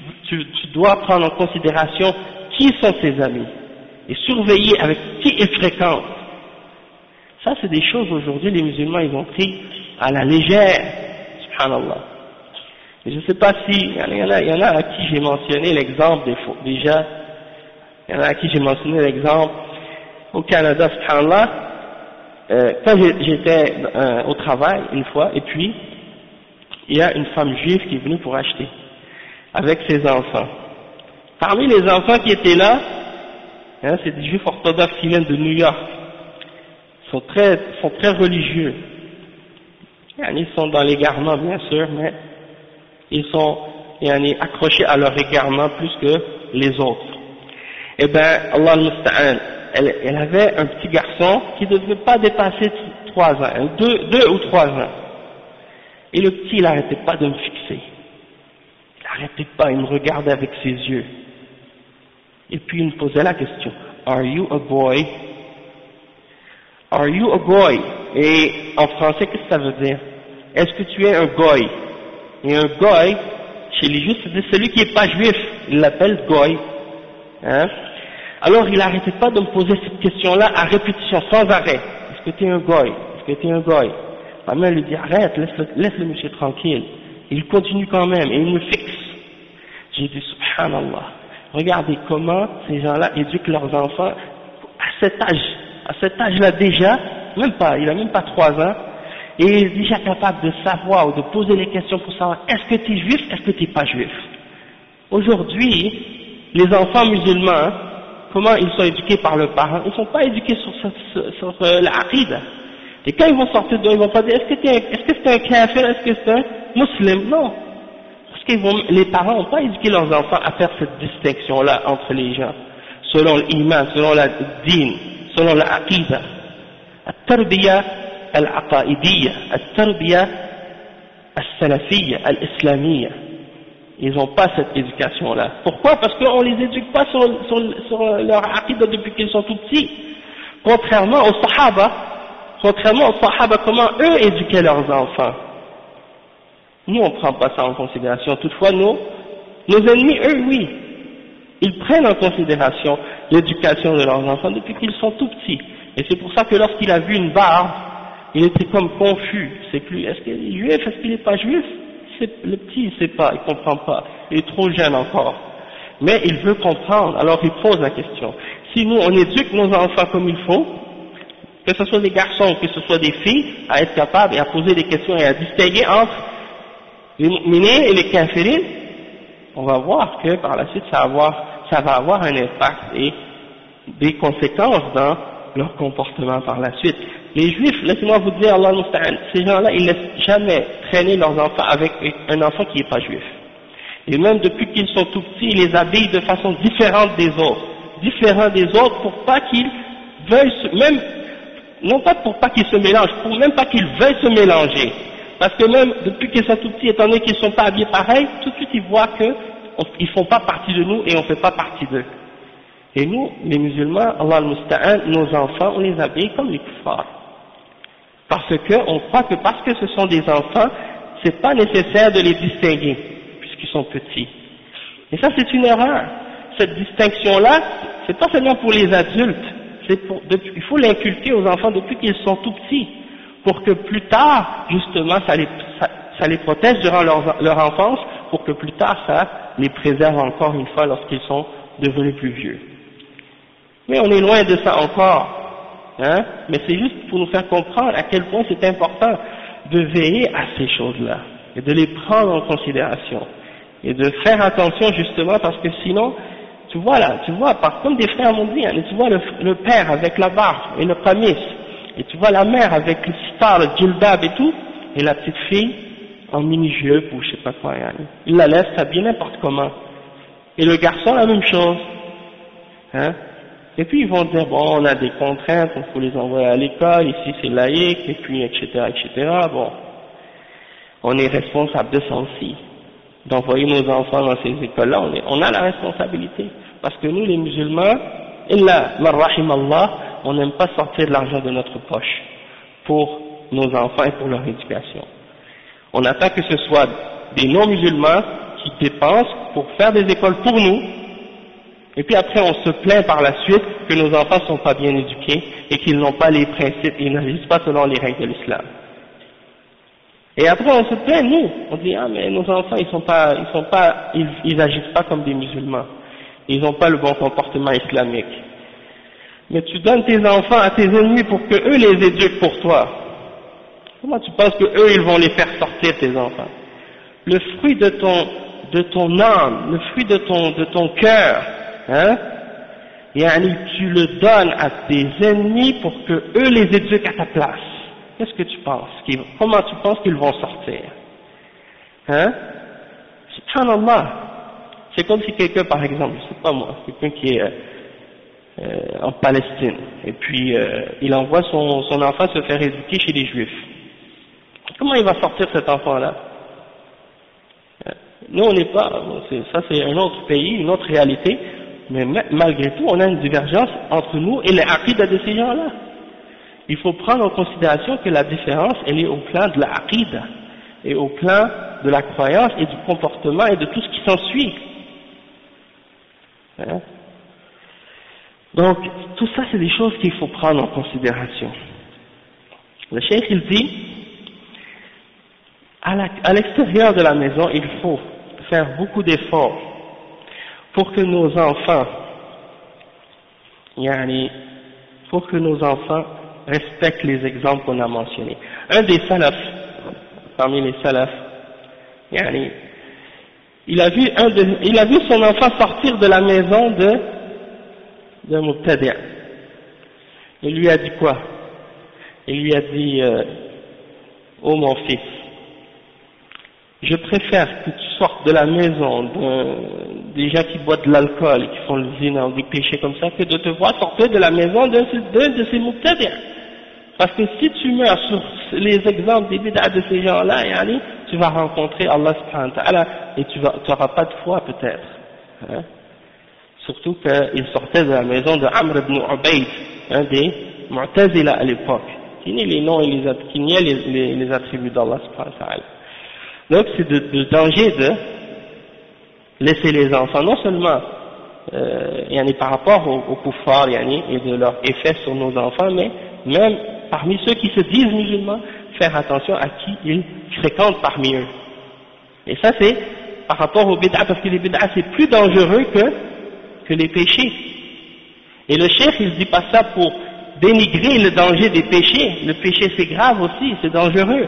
dois prendre en considération qui sont ses amis et surveiller avec qui il fréquente. Ça, c'est des choses aujourd'hui, les musulmans, ils ont pris à la légère, subhanallah. Et je ne sais pas si, il y en a à qui j'ai mentionné l'exemple déjà, il y en a à qui j'ai mentionné l'exemple au Canada, subhanallah, quand j'étais au travail une fois, et puis, il y a une femme juive qui est venue pour acheter, avec ses enfants. Parmi les enfants qui étaient là, hein, c'est des juifs orthodoxes qui viennent de New York. Sont très religieux. Ils sont dans l'égarement bien sûr, mais ils sont accrochés à leur égarement plus que les autres. Eh bien, Allah al-Musta'an, elle avait un petit garçon qui ne devait pas dépasser 3 ans, 2 ou 3 ans. Et le petit, il n'arrêtait pas de me fixer. Il n'arrêtait pas, il me regardait avec ses yeux. Et puis il me posait la question, Are you a boy? Are you a goy? Et en français, qu'est-ce que ça veut dire? Est-ce que tu es un goy? Et un goy, chez les juifs, c'est celui qui n'est pas juif. Il l'appelle goy. Hein? Alors il n'arrêtait pas de me poser cette question-là à répétition, sans arrêt. Est-ce que tu es un goy? Est-ce que tu es un goy? Ma mère lui dit, arrête, laisse le monsieur tranquille. Il continue quand même, et il me fixe. J'ai dit, subhanallah, regardez comment ces gens-là éduquent leurs enfants à cet âge. À cet âge-là déjà, il a même pas 3 ans, et il est déjà capable de savoir ou de poser les questions pour savoir est-ce que tu es juif, est-ce que tu n'es pas juif. Aujourd'hui, les enfants musulmans, comment ils sont éduqués par leurs parents? Ils ne sont pas éduqués sur l'aqida. Et quand ils vont sortir de, ils vont pas dire est-ce que c'est un kafir, est-ce que c'est un musulman? Non. Parce que les parents n'ont pas éduqué leurs enfants à faire cette distinction-là entre les gens, selon l'iman, selon la din, selon l'aqida. التربية العقائدية التربية السلفية الإسلامية. Ils n'ont pas cette éducation-là. Pourquoi? Parce qu'on ne les éduque pas sur leur aqida depuis qu'ils sont tout petits. Contrairement aux sahaba, comment eux éduquaient leurs enfants. Nous, on ne prend pas ça en considération. Toutefois, nos ennemis, eux, oui. Ils prennent en considération l'éducation de leurs enfants depuis qu'ils sont tout petits. Et c'est pour ça que lorsqu'il a vu une barbe, il était comme confus. C'est plus, est-ce qu'il est juif, est-ce qu'il n'est pas juif? Le petit, il ne sait pas, il ne comprend pas. Il est trop jeune encore. Mais il veut comprendre, alors il pose la question. Si nous, on éduque nos enfants comme il faut, que ce soit des garçons, que ce soit des filles, à être capables et à poser des questions et à distinguer entre les mu'minins et les kafirines, on va voir que par la suite ça va avoir un impact et des conséquences dans leur comportement par la suite. Les juifs, laissez-moi vous dire, Allah musta'an, ces gens-là, ils laissent jamais traîner leurs enfants avec un enfant qui n'est pas juif. Et même depuis qu'ils sont tout petits, ils les habillent de façon différente des autres, pour pas qu'ils veuillent non pas pour pas qu'ils se mélangent, pour même pas qu'ils veuillent se mélanger. Parce que même depuis qu'ils sont tout petits, étant donné qu'ils ne sont pas habillés pareil, tout de suite ils voient qu'ils ne font pas partie de nous et on ne fait pas partie d'eux. Et nous, les musulmans, Allah al-Musta'an, nos enfants, on les habille comme les kuffars. Parce qu'on croit que parce que ce sont des enfants, c'est pas nécessaire de les distinguer, puisqu'ils sont petits. Et ça, c'est une erreur. Cette distinction-là, c'est pas seulement pour les adultes, il faut l'inculquer aux enfants depuis qu'ils sont tout petits, pour que plus tard, justement, ça les protège durant leur enfance, pour que plus tard, ça les préserve encore une fois lorsqu'ils sont devenus plus vieux. Mais on est loin de ça encore, hein, mais c'est juste pour nous faire comprendre à quel point c'est important de veiller à ces choses-là, et de les prendre en considération, et de faire attention justement, parce que sinon, tu vois, comme des frères m'ont dit, hein, tu vois le père avec la barbe et le qamis, et tu vois la mère avec le sitar, le djildab et tout, et la petite fille en mini-jupe ou je sais pas quoi, hein. Il la laisse s'habiller n'importe comment. Et le garçon, la même chose. Hein. Et puis ils vont dire, bon, on a des contraintes, il faut les envoyer à l'école, ici c'est laïque, et puis etc., etc. Bon, on est responsable de ça aussi, d'envoyer nos enfants dans ces écoles-là, on a la responsabilité. Parce que nous, les musulmans, illa man rahim Allah, on n'aime pas sortir de l'argent de notre poche pour nos enfants et pour leur éducation. On attend que ce soit des non-musulmans qui dépensent pour faire des écoles pour nous, et puis après on se plaint par la suite que nos enfants ne sont pas bien éduqués et qu'ils n'ont pas les principes, ils n'agissent pas selon les règles de l'islam. Et après on se plaint, nous, on dit ah mais nos enfants ils agissent pas comme des musulmans, ils n'ont pas le bon comportement islamique. Mais tu donnes tes enfants à tes ennemis pour que eux les éduquent pour toi. Comment tu penses que eux ils vont les faire sortir, tes enfants? Le fruit de ton âme, le fruit de ton cœur, hein, yani tu le donnes à tes ennemis pour que eux les éduquent à ta place. Qu'est-ce que tu penses? Comment tu penses qu'ils vont sortir? Hein? Subhanallah. C'est comme si quelqu'un, par exemple, je sais pas moi, quelqu'un qui est en Palestine, et puis il envoie son enfant se faire éduquer chez les Juifs. Comment il va sortir cet enfant-là? Nous on n'est pas, ça c'est un autre pays, une autre réalité, mais malgré tout on a une divergence entre nous et les aqidah de ces gens-là. Il faut prendre en considération que la différence elle est au plan de la aqidah, et au plan de la croyance et du comportement et de tout ce qui s'ensuit. Hein? Donc tout ça c'est des choses qu'il faut prendre en considération. Le cheikh il dit, à l'extérieur de la maison, il faut faire beaucoup d'efforts pour que nos enfants, respectent les exemples qu'on a mentionnés. Un des salafs, parmi les salafs, il a vu son enfant sortir de la maison de Mubtadi'. Il lui a dit quoi? Il lui a dit, oh mon fils, je préfère que tu sortes de la maison des gens qui boivent de l'alcool et qui font le zina ou des péchés comme ça, que de te voir sortir de la maison d'un de ces mubtadi'. Parce que si tu meurs sur les exemples des bid'ah de ces gens-là, tu vas rencontrer Allah subhanahu wa ta'ala et tu n'auras pas de foi peut-être. Hein? Surtout qu'il sortait de la maison de Amr ibn Ubayd, un des Mu'tazila à l'époque, qui niait les noms et qui niait les attributs d'Allah subhanahu wa ta'ala. Donc c'est de danger de laisser les enfants, non seulement par rapport aux kuffars et de leur effet sur nos enfants, mais même parmi ceux qui se disent musulmans, faire attention à qui ils fréquentent parmi eux. Et ça c'est par rapport aux bid'ah, parce que les bid'ah c'est plus dangereux que les péchés. Et le cheikh il dit pas ça pour dénigrer le danger des péchés. Le péché c'est grave aussi, c'est dangereux.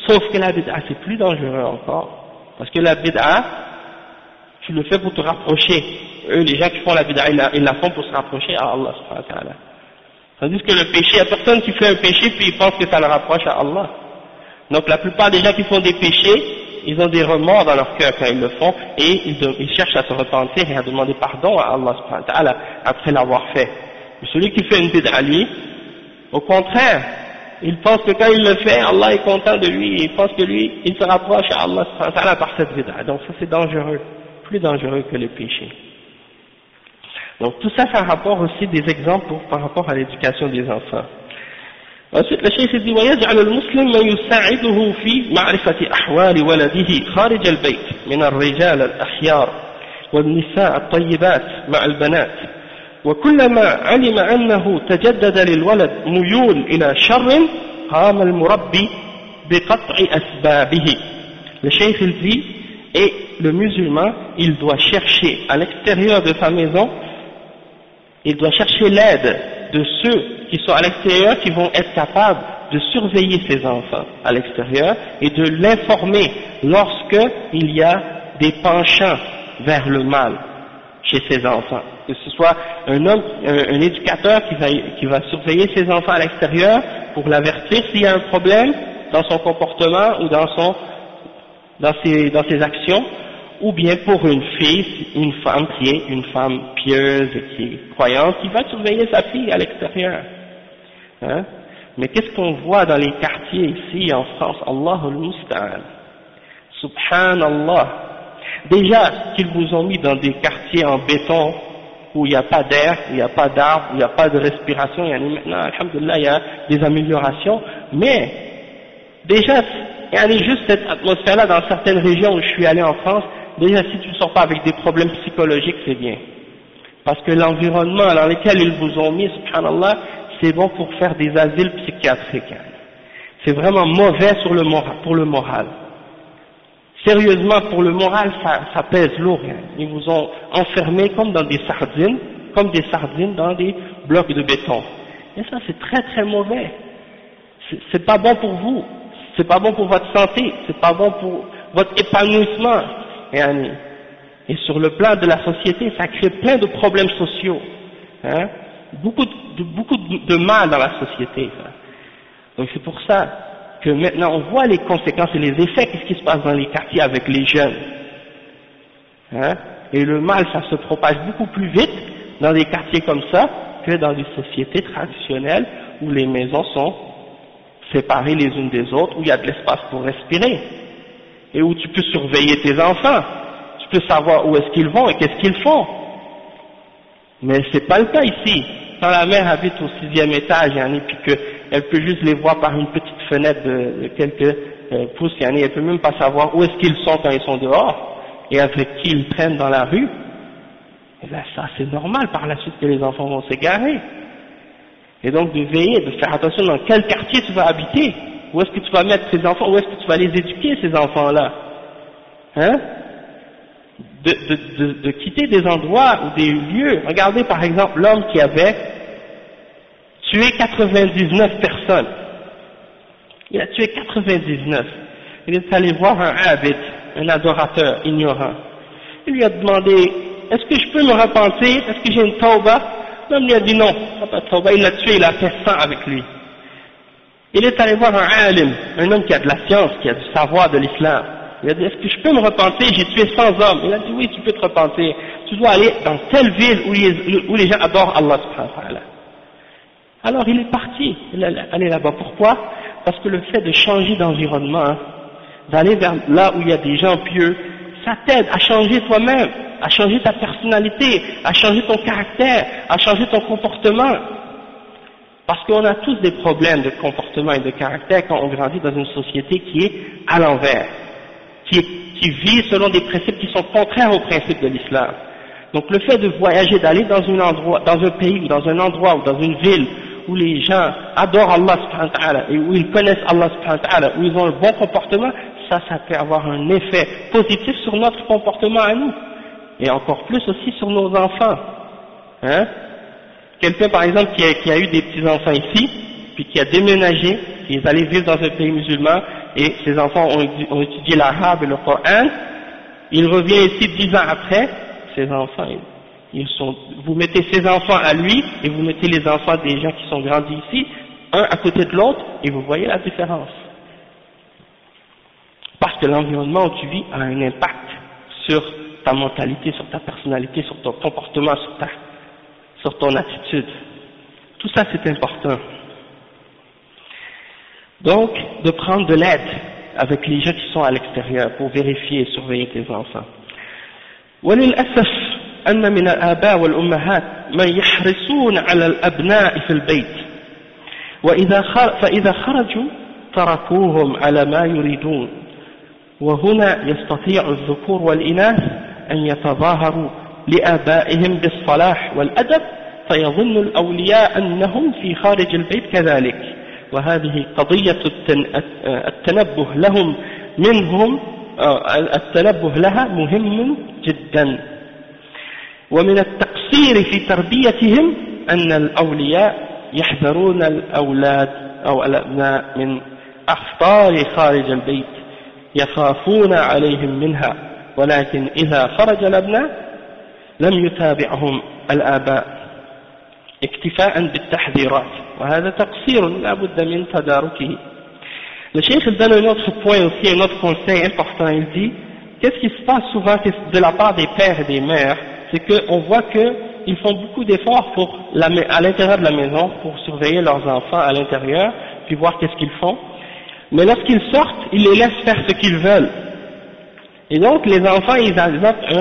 Sauf que la bid'a c'est plus dangereux encore. Parce que la bid'a, tu le fais pour te rapprocher. Eux, les gens qui font la bid'a, ils la font pour se rapprocher à Allah subhanahu wa ta'ala. Tandis que le péché, il n'y a personne qui fait un péché puis il pense que ça le rapproche à Allah. Donc la plupart des gens qui font des péchés, ils ont des remords dans leur cœur quand ils le font et ils cherchent à se repentir et à demander pardon à Allah subhanahu wa ta'ala après l'avoir fait. Mais celui qui fait une bid'a, lui, au contraire, il pense que quand il le fait, Allah est content de lui, il pense que lui, il se rapproche à Allah subhanahu wa ta'ala par cette bid'a. Donc ça c'est dangereux, plus dangereux que le péché. Donc tout ça, c'est un rapport aussi des exemples par rapport à l'éducation des enfants. Ensuite, le cheikh dit ويجعل المسلم من يساعده في معرفة أحوال ولده خارج البيت من الرجال الأخيار والنساء الطيبات مع البنات وكلما علم أنه تجدد للولد ميول إلى شر قام المربي بقطع أسبابه. Le cheikh dit et le musulman il doit chercher à l'extérieur de sa maison, il doit chercher l'aide de ceux qui sont à l'extérieur, qui vont être capables de surveiller ses enfants à l'extérieur et de l'informer lorsque il y a des penchants vers le mal chez ses enfants. Que ce soit un homme, un éducateur qui va surveiller ses enfants à l'extérieur pour l'avertir s'il y a un problème dans son comportement ou dans ses actions, ou bien pour une fille, une femme qui est une femme pieuse, qui est croyante, qui va surveiller sa fille à l'extérieur. Hein? Mais qu'est-ce qu'on voit dans les quartiers ici en France? Allahul Musta'an. Subhanallah. Déjà qu'ils vous ont mis dans des quartiers en béton où il n'y a pas d'air, il n'y a pas d'arbres, il n'y a pas de respiration, maintenant, alhamdoulilah, il y a des améliorations, mais déjà, il y a juste cette atmosphère-là dans certaines régions où je suis allé en France. Déjà, si tu ne sors pas avec des problèmes psychologiques, c'est bien. Parce que l'environnement dans lequel ils vous ont mis, subhanallah, c'est bon pour faire des asiles psychiatriques. C'est vraiment mauvais pour le moral. Sérieusement, pour le moral, ça pèse lourd. Ils vous ont enfermés comme dans des sardines, dans des blocs de béton. Et ça, c'est très très mauvais. C'est pas bon pour vous. C'est pas bon pour votre santé. C'est pas bon pour votre épanouissement. Et sur le plan de la société, ça crée plein de problèmes sociaux, hein? beaucoup de mal dans la société. Ça. Donc c'est pour ça que maintenant on voit les conséquences et les effets, qu'est-ce qui se passe dans les quartiers avec les jeunes. Hein? Et le mal, ça se propage beaucoup plus vite dans des quartiers comme ça que dans des sociétés traditionnelles où les maisons sont séparées les unes des autres, où il y a de l'espace pour respirer. Et où tu peux surveiller tes enfants, tu peux savoir où est-ce qu'ils vont et qu'est-ce qu'ils font. Mais c'est pas le cas ici. Quand la mère habite au 6e étage, et puis qu'elle peut juste les voir par une petite fenêtre de quelques pouces, elle peut même pas savoir où est-ce qu'ils sont quand ils sont dehors et avec qui ils traînent dans la rue. Et bien ça c'est normal par la suite que les enfants vont s'égarer. Et donc de veiller, de faire attention dans quel quartier tu vas habiter. Où est-ce que tu vas mettre tes enfants? Où est-ce que tu vas les éduquer, ces enfants-là? Hein? De quitter des endroits ou des lieux. Regardez par exemple l'homme qui avait tué 99 personnes. Il a tué 99. Il est allé voir un abid, un adorateur ignorant. Il lui a demandé, est-ce que je peux me repentir? Est-ce que j'ai une tauba? L'homme lui a dit non, pas de tauba. Il l'a tué, il a fait 100 avec lui. Il est allé voir un alim, un homme qui a de la science, qui a du savoir de l'islam. Il a dit, est-ce que je peux me repentir? J'ai tué 100 hommes. Il a dit, oui, tu peux te repentir. Tu dois aller dans telle ville où les gens adorent Allah subhanahu wa ta'ala. Alors il est parti, il est allé là-bas. Pourquoi? Parce que le fait de changer d'environnement, d'aller vers là où il y a des gens pieux, ça t'aide à changer toi-même, à changer ta personnalité, à changer ton caractère, à changer ton comportement. Parce qu'on a tous des problèmes de comportement et de caractère quand on grandit dans une société qui est à l'envers, qui vit selon des principes qui sont contraires aux principes de l'islam. Donc le fait de voyager, d'aller dans un pays ou dans un endroit ou dans une ville où les gens adorent Allah subhanahu wa ta'ala et où ils connaissent Allah subhanahu wa ta'ala, où ils ont un bon comportement, ça peut avoir un effet positif sur notre comportement à nous et encore plus aussi sur nos enfants. Hein? Quelqu'un par exemple qui a eu des petits-enfants ici, puis qui a déménagé, qui est allé vivre dans un pays musulman, et ses enfants ont étudié l'arabe et le Coran, il revient ici 10 ans après, ses enfants, vous mettez ses enfants à lui, et vous mettez les enfants des gens qui sont grandis ici, un à côté de l'autre, et vous voyez la différence. Parce que l'environnement où tu vis a un impact sur ta mentalité, sur ta personnalité, sur ton comportement, sur ton attitude. Tout ça c'est important. Donc, de prendre de l'aide avec les gens qui sont à l'extérieur pour vérifier et surveiller tes enfants. وللأسف أن من الآباء والأمهات من يحرصون على الأبناء في البيت فإذا خرجوا تركوهم على ما يريدون وهنا يستطيع الذكور والإناث أن يتظاهروا لآبائهم بالصلاح والأدب فيظن الأولياء أنهم في خارج البيت كذلك وهذه قضية التنبه لها مهم جدا ومن التقصير في تربيتهم أن الأولياء يحذرون الأولاد أو الأبناء من أخطار خارج البيت يخافون عليهم منها ولكن إذا خرج الأبناء لم يتابعهم الآباء اكتفاء بالتحذيرات وهذا تقصير لا بد من تداركه. Le cheikh donne un autre point aussi, un autre conseil important. Il dit, qu'est-ce qui se passe souvent de la part des pères et des mères, c'est qu'on voit qu'ils font beaucoup d'efforts à l'intérieur de la maison pour surveiller leurs enfants à l'intérieur, puis voir qu'est-ce qu'ils font. Mais lorsqu'ils sortent, ils les laissent faire ce qu'ils veulent. Et donc les enfants, ils adoptent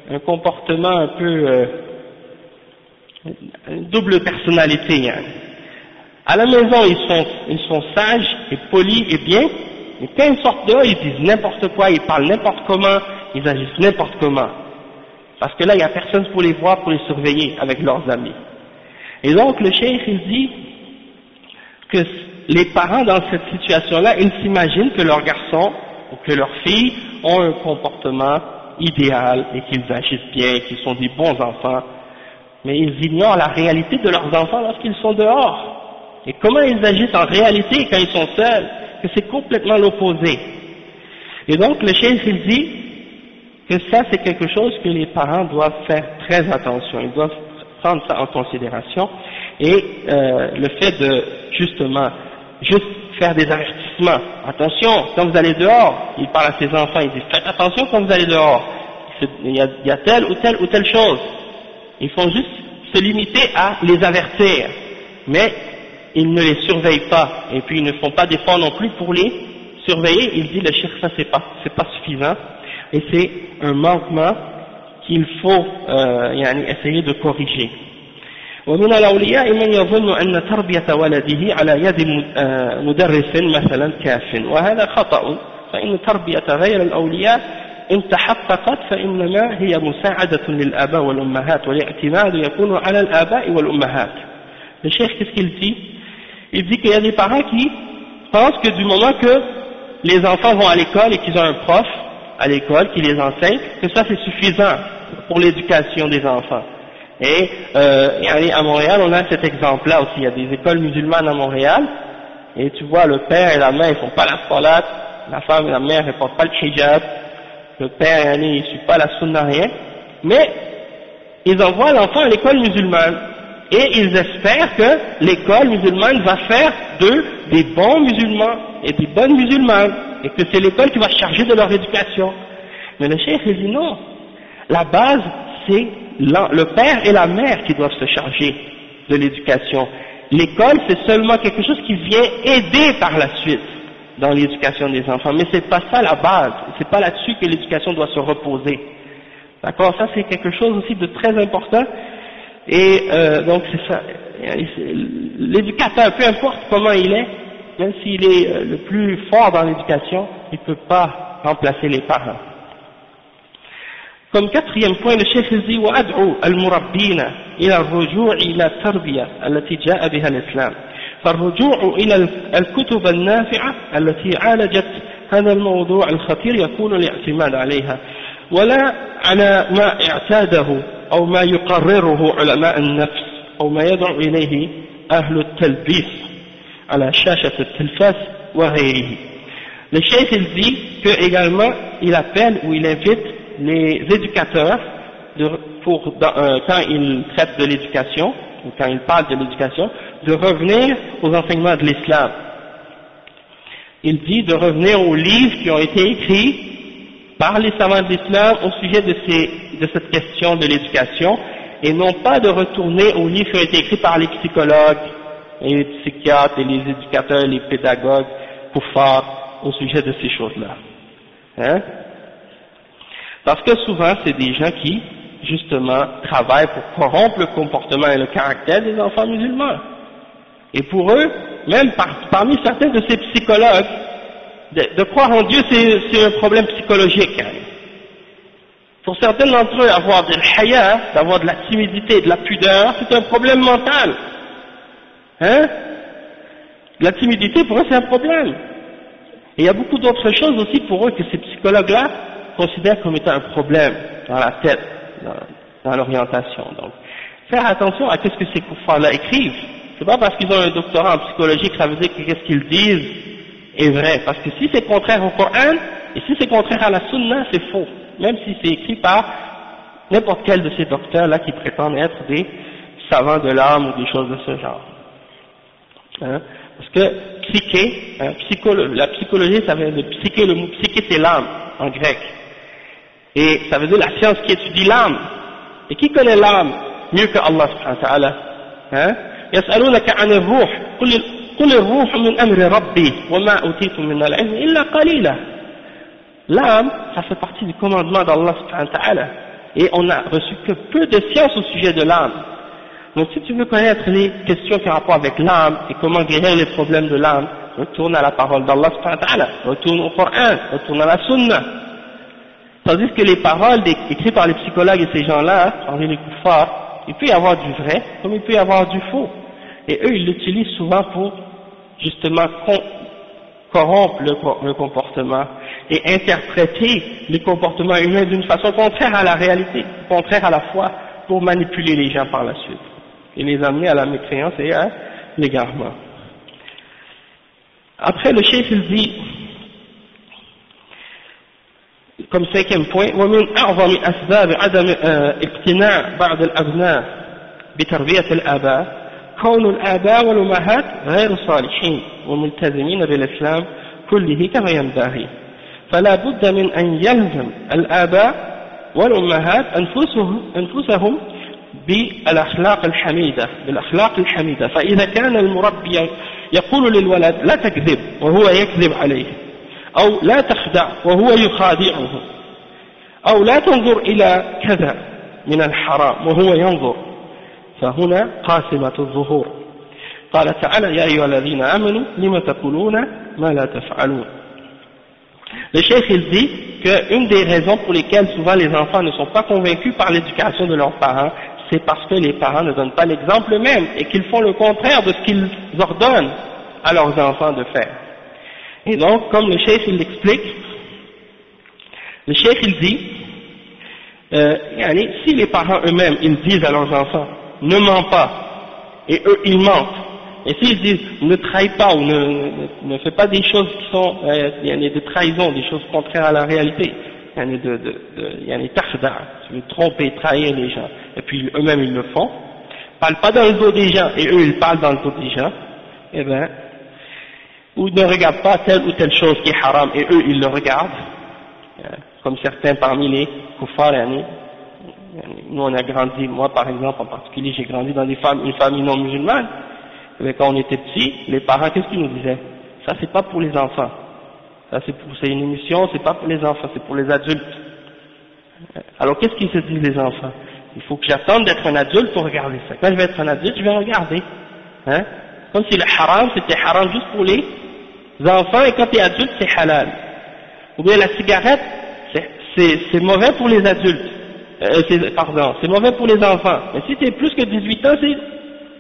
un comportement un peu une double personnalité. Hein. À la maison, ils sont sages et polis et bien, mais quand ils sortent dehors, ils disent n'importe quoi, ils parlent n'importe comment, ils agissent n'importe comment. Parce que là, il n'y a personne pour les voir, pour les surveiller avec leurs amis. Et donc, le cheikh, il dit que les parents, dans cette situation-là, ils s'imaginent que leurs garçons ou que leurs filles ont un comportement idéal et qu'ils agissent bien, qu'ils sont des bons enfants. Mais ils ignorent la réalité de leurs enfants lorsqu'ils sont dehors. Et comment ils agissent en réalité quand ils sont seuls, que c'est complètement l'opposé. Et donc le cheikh il dit que ça c'est quelque chose que les parents doivent faire très attention, ils doivent prendre ça en considération. Et le fait de justement juste faire des avertissements, attention, quand vous allez dehors, il parle à ses enfants, il dit faites attention quand vous allez dehors, il y a telle ou telle chose. Ils font juste se limiter à les avertir, mais ils ne les surveillent pas, et puis ils ne font pas d'efforts non plus pour les surveiller. Il dit le cheikh, ça c'est pas suffisant, et c'est un manquement qu'il faut essayer de corriger. ومن الأولياء من يظن أن تربية ولده على يد مدرس مثلا كاف وهذا خطأ فإن تربية غير الأولياء إن تحققت فإنما هي مساعدة للآباء والأمهات والاعتماد يكون على الآباء والأمهات. Le cheikh, qu'est-ce qu'il dit? Il dit qu'il y a des parents qui pensent que du moment que les enfants vont à l'école et qu'ils ont un prof à l'école qui les enseigne, que ça c'est suffisant pour l'éducation des enfants. Et à Montréal, on a cet exemple-là aussi. Il y a des écoles musulmanes à Montréal, et tu vois le père et la mère, ils font pas la salat, la femme et la mère, ils portent pas le hijab, le père, il ne suit pas la sunna, rien, mais ils envoient l'enfant à l'école musulmane, et ils espèrent que l'école musulmane va faire d'eux des bons musulmans et des bonnes musulmanes, et que c'est l'école qui va se charger de leur éducation. Mais le cheikh il dit non, la base c'est le père et la mère qui doivent se charger de l'éducation. L'école c'est seulement quelque chose qui vient aider par la suite dans l'éducation des enfants, mais c'est pas ça la base, c'est pas là-dessus que l'éducation doit se reposer. D'accord, ça c'est quelque chose aussi de très important. Et donc c'est ça, l'éducateur, peu importe comment il est, même s'il est le plus fort dans l'éducation, il ne peut pas remplacer les parents. Comme quatrième point, le cheikh dit وأدعو المربين إلى الرجوع إلى التربية التي جاء بها الإسلام فالرجوع إلى الكتب النافعة التي عالجت هذا الموضوع الخطير يكون الاعتماد عليها ولا على ما اعتاده أو ما يقرره علماء النفس أو ما يدعو إليه أهل التلبيس على شاشة التلفاز وغيره. Le cheikh il dit que également il appelle ou il invite les éducateurs quand ils traitent de l'éducation ou quand ils parlent de l'éducation de revenir aux enseignements de l'islam. Il dit de revenir aux livres qui ont été écrits par les savants de l'islam au sujet de cette question de l'éducation et non pas de retourner aux livres qui ont été écrits par les psychologues et les psychiatres et les éducateurs et les pédagogues kuffar au sujet de ces choses-là. Hein? Parce que souvent, c'est des gens qui, justement, travaillent pour corrompre le comportement et le caractère des enfants musulmans. Et pour eux, même parmi certains de ces psychologues, de croire en Dieu, c'est un problème psychologique. Hein. Pour certains d'entre eux, avoir de l'haya, d'avoir de la timidité, de la pudeur, c'est un problème mental. Hein? La timidité, pour eux, c'est un problème. Et il y a beaucoup d'autres choses aussi pour eux que ces psychologues-là considèrent comme étant un problème dans la tête, dans l'orientation. Donc, faire attention à ce que ces kuffars-là écrivent. C'est pas parce qu'ils ont un doctorat en psychologie que ça veut dire que ce qu'ils disent est vrai. Parce que si c'est contraire au Coran, et si c'est contraire à la Sunna, c'est faux. Même si c'est écrit par n'importe quel de ces docteurs-là qui prétendent être des savants de l'âme ou des choses de ce genre. Hein? Parce que psyché, la psychologie, ça vient de psyché, le mot psyché c'est l'âme en grec. Et ça veut dire la science qui étudie l'âme. Et qui connaît l'âme mieux que Allah subhanahu wa ta'ala? Hein? يسألونك عن الروح قل الروح من أمر ربي وما أوتيتم من العلم إلا قليلا. L'âme, ça fait partie du commandement d'Allah subhanahu wa ta'ala. Et on n'a reçu que peu de science au sujet de l'âme. Donc si tu veux connaître les questions qui ont rapport avec l'âme et comment guérir les problèmes de l'âme, retourne à la parole d'Allah subhanahu wa ta'ala, retourne au Coran, retourne à la Sunna. Tandis que les paroles écrites par les psychologues et ces gens-là, parmi les kuffars, il peut y avoir du vrai comme il peut y avoir du faux. Et eux, ils l'utilisent souvent pour justement corrompre le comportement et interpréter les comportements humains d'une façon contraire à la réalité, contraire à la foi, pour manipuler les gens par la suite et les amener à la mécréance et à l'égarement. Après, le cheikh il dit, comme cinquième point, ومن أعظم أسباب عدم اقتناع بعض الأبناء بتربية الآباء كون الآباء والأمهات غير صالحين وملتزمين بالإسلام كله كما ينبغي، فلا بد من أن يلزم الآباء والأمهات أنفسهم بالأخلاق الحميدة، فإذا كان المربي يقول للولد لا تكذب وهو يكذب عليه، أو لا تخدع وهو يخادعه، أو لا تنظر إلى كذا من الحرام وهو ينظر، فهنا قاسمة الظهور. قال تعالى يا أيها الذين آمنوا لم تقولون ما لا تفعلون. Le cheikh il dit qu'une des raisons pour lesquelles souvent les enfants ne sont pas convaincus par l'éducation de leurs parents, c'est parce que les parents ne donnent pas l'exemple même et qu'ils font le contraire de ce qu'ils ordonnent à leurs enfants de faire. Et donc, comme le cheikh il l'explique, le cheikh il dit, si les parents eux-mêmes ils disent à leurs enfants ne mens pas, et eux ils mentent, et s'ils disent ne trahis pas ou ne fais pas des choses qui sont de trahison, des choses contraires à la réalité, tu veux tromper, trahir les gens, et puis eux-mêmes ils le font, parle pas dans le dos des gens et eux ils parlent dans le dos des gens, et ben, ou ne regarde pas telle ou telle chose qui est haram et eux ils le regardent, comme certains parmi les kuffars. Nous on a grandi, moi par exemple en particulier, j'ai grandi dans une famille non musulmane. Et quand on était petits, les parents qu'est-ce qu'ils nous disaient? Ça c'est pas pour les enfants, ça c'est une émission, c'est pas pour les enfants, c'est pour les adultes. Alors qu'est-ce qu'ils se disent les enfants? Il faut que j'attende d'être un adulte pour regarder ça. Quand je vais être un adulte, je vais regarder. Hein? Comme si le haram c'était haram juste pour les enfants et quand tu es adulte c'est halal. Ou bien la cigarette c'est mauvais pour les adultes. C'est mauvais pour les enfants. Mais si tu es plus que 18 ans,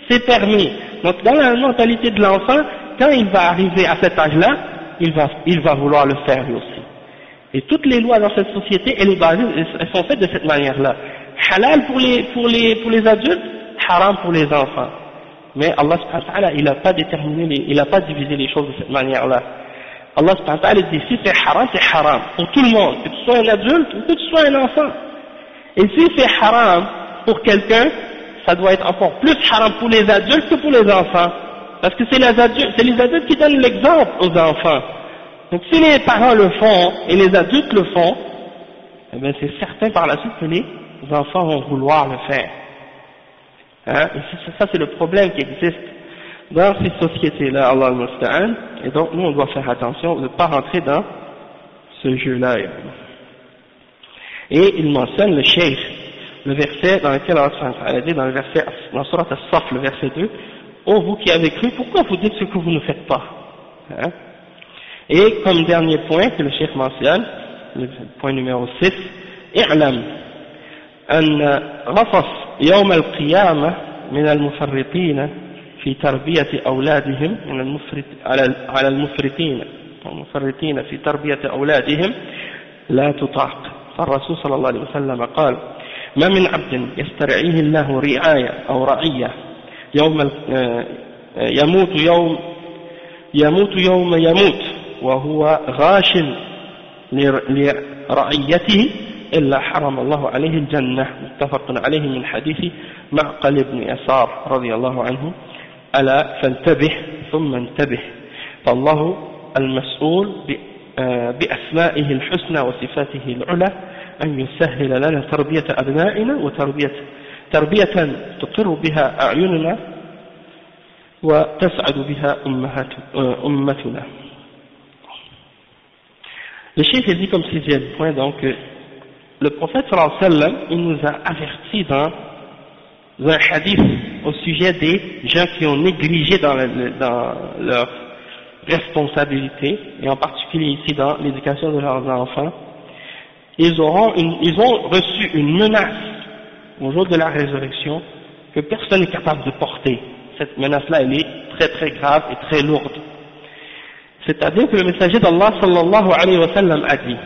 c'est permis. Donc dans la mentalité de l'enfant, quand il va arriver à cet âge-là, il va vouloir le faire lui aussi. Et toutes les lois dans cette société, elles sont faites de cette manière-là. halal pour les adultes, haram pour les enfants. Mais Allah subhanahu wa ta'ala, il n'a pas déterminé, il n'a pas divisé les choses de cette manière-là. Allah subhanahu wa ta'ala dit si c'est haram pour tout le monde, que tu sois un adulte ou que tu sois un enfant. Et si c'est haram pour quelqu'un, ça doit être encore plus haram pour les adultes que pour les enfants. Parce que c'est les adultes qui donnent l'exemple aux enfants. Donc si les parents le font et les adultes le font, eh bien c'est certain par la suite que les enfants vont vouloir le faire. Hein? Et ça c'est le problème qui existe dans ces sociétés-là, Allah al-Musta'an. Et donc nous on doit faire attention de ne pas rentrer dans ce jeu-là. Et il mentionne le cheikh, le verset dans lequel Allah a dit dans le verset, dans Surat As-Saff, le verset 2, ô vous qui avez cru, pourquoi vous dites ce que vous ne faites pas? Hein? Et comme dernier point que le cheikh mentionne, le point numéro 6, i'lam أن غصص يوم القيامة من المفرطين في تربية أولادهم على المفرطين في تربية أولادهم لا تطاق. فالرسول صلى الله عليه وسلم قال ما من عبد يسترعيه الله رعاية أو رعية يموت يوم يموت وهو غاش لرعيته إلا حرم الله عليه الجنة. متفق عليه من حديث معقل بن يسار رضي الله عنه ألا فانتبه ثم انتبه فالله المسؤول بأسمائه الحسنى وصفاته العلى أن يسهل لنا تربية أبنائنا تربية تقر بها أعيننا وتسعد بها أمتنا. Le cheikh dit comme sixième point donc le prophète sallallahu alayhi wa sallam il nous a avertis dans un hadith au sujet des gens qui ont négligé dans leur responsabilité et en particulier ici dans l'éducation de leurs enfants. Ils ont reçu une menace au jour de la résurrection que personne n'est capable de porter. Cette menace-là, elle est très très grave et très lourde. C'est-à-dire que le messager d'Allah sallallahu alayhi wa sallam a dit,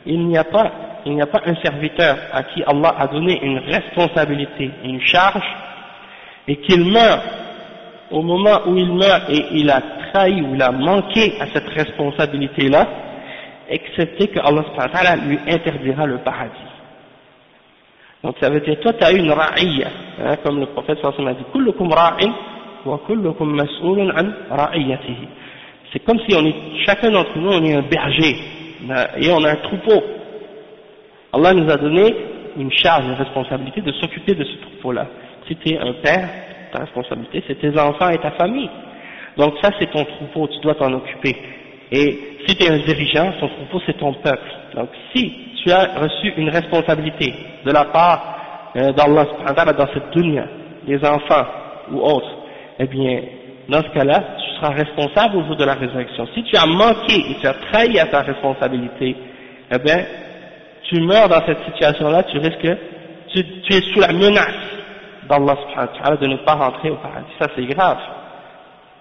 il n'y a pas un serviteur à qui Allah a donné une responsabilité, une charge, et qu'il meurt, au moment où il meurt et il a trahi ou il a manqué à cette responsabilité-là, excepté que Allah subhanahu wa ta'ala lui interdira le paradis. Donc ça veut dire, toi tu as une ra'iyya, hein, comme le prophète sallallahu alayhi wa sallam a dit, kullukum ra'in wa kullukum mas'ulun an ra'iyyatihi. C'est comme si chacun d'entre nous on est un berger, et on a un troupeau. Allah nous a donné une charge, une responsabilité de s'occuper de ce troupeau-là. Si tu es un père, ta responsabilité c'est tes enfants et ta famille. Donc ça c'est ton troupeau, tu dois t'en occuper. Et si tu es un dirigeant, ton troupeau c'est ton peuple. Donc si tu as reçu une responsabilité de la part d'Allah subhanahu wa ta'ala dans cette dunya, des enfants ou autres, eh bien dans ce cas-là, tu seras responsable au jour de la résurrection. Si tu as manqué et tu as trahi à ta responsabilité, eh bien tu meurs dans cette situation-là, tu risques, tu es sous la menace d'Allah subhanahu wa ta'ala de ne pas rentrer au paradis. Ça c'est grave.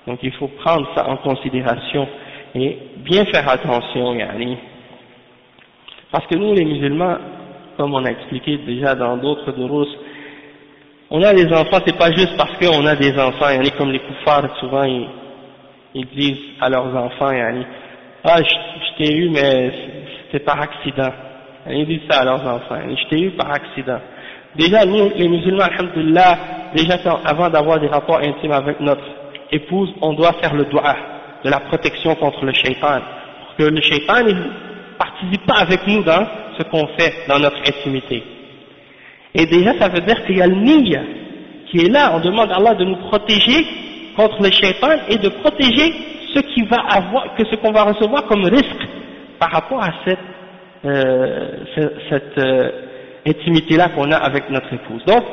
Donc il faut prendre ça en considération et bien faire attention, yani. Parce que nous les musulmans, comme on a expliqué déjà dans d'autres durus, on a des enfants, c'est pas juste parce qu'on a des enfants, yani, comme les kuffars, souvent ils disent à leurs enfants, yani, ah je t'ai eu mais c'était par accident. Ils disent ça à leurs enfants, je t'ai eu par accident. Déjà nous les musulmans, alhamdoulilah, déjà avant d'avoir des rapports intimes avec notre épouse, on doit faire le dua de la protection contre le shaitan, pour que le shaitan ne participe pas avec nous dans ce qu'on fait dans notre intimité. Et déjà ça veut dire qu'il y a le niyya qui est là, on demande à Allah de nous protéger contre le shaitan et de protéger ce qu'on va recevoir comme risque par rapport à cette intimité-là qu'on a avec notre épouse. Donc,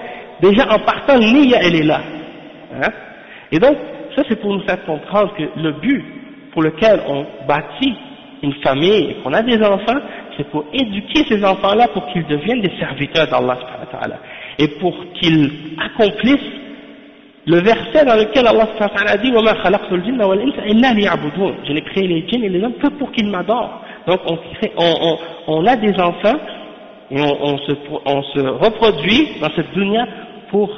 déjà en partant, le niyya elle est là. Hein? Et donc, ça c'est pour nous faire comprendre que le but pour lequel on bâtit une famille et qu'on a des enfants, c'est pour éduquer ces enfants-là pour qu'ils deviennent des serviteurs d'Allah subhanahu wa ta'ala et pour qu'ils accomplissent le verset dans lequel Allah subhanahu wa ta'ala a dit وَمَا خَلَقْتُ الْجِنَّ وَالْإِنسَ إِلَّا لِيَعْبُدُونَ. Je n'ai créé les djinns et les hommes que pour qu'ils m'adorent. Donc on a des enfants Et on se reproduit dans cette dunya pour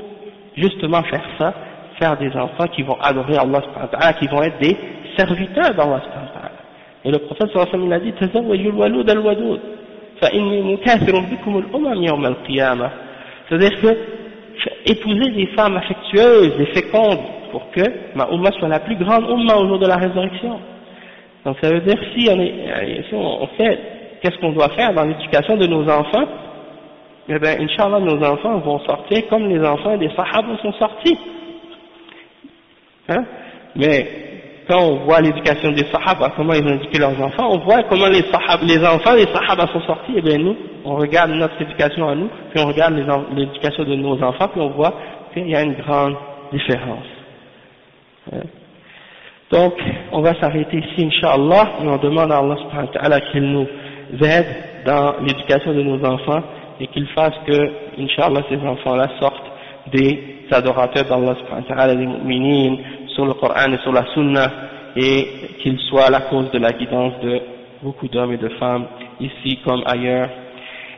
justement faire ça, faire des enfants qui vont adorer Allah subhanahu wa ta'ala, qui vont être des serviteurs d'Allah subhanahu wa ta'ala. Et le prophète sallallahu alayhi wa sallam a dit tazawwaju al-walud al-wadud fa inni mukathirun bikum al-umam yawm al-qiyamah. C'est-à-dire que épouser des femmes affectueuses et fécondes pour que ma umma soit la plus grande umma au jour de la résurrection. Donc ça veut dire si on fait qu'est-ce qu'on doit faire dans l'éducation de nos enfants, eh bien Inch'Allah nos enfants vont sortir comme les enfants des Sahaba sont sortis. Hein? Mais quand on voit l'éducation des Sahaba, comment ils ont éduqué leurs enfants, on voit comment les enfants des Sahaba sont sortis, et bien nous, on regarde notre éducation à nous, puis on regarde l'éducation de nos enfants, puis on voit qu'il y a une grande différence. Donc, on va s'arrêter ici, Inch'Allah, et on demande à Allah subhanahu wa ta'ala qu'il nous aide dans l'éducation de nos enfants, et qu'il fasse que, Inch'Allah, ces enfants-là sortent des adorateurs d'Allah subhanahu wa ta'ala, des mu'minines, sur le Coran et sur la Sunna, et qu'ils soient la cause de la guidance de beaucoup d'hommes et de femmes, ici comme ailleurs.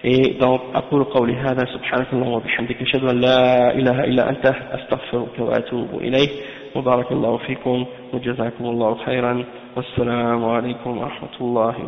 Et donc, أقول قولي هذا سبحانك اللهم وبحمدك أشهد أن لا إله إلا أنت أستغفرك وأتوب إليك وبارك الله فيكم وجزاكم الله خيرا والسلام عليكم ورحمة الله وبركاته.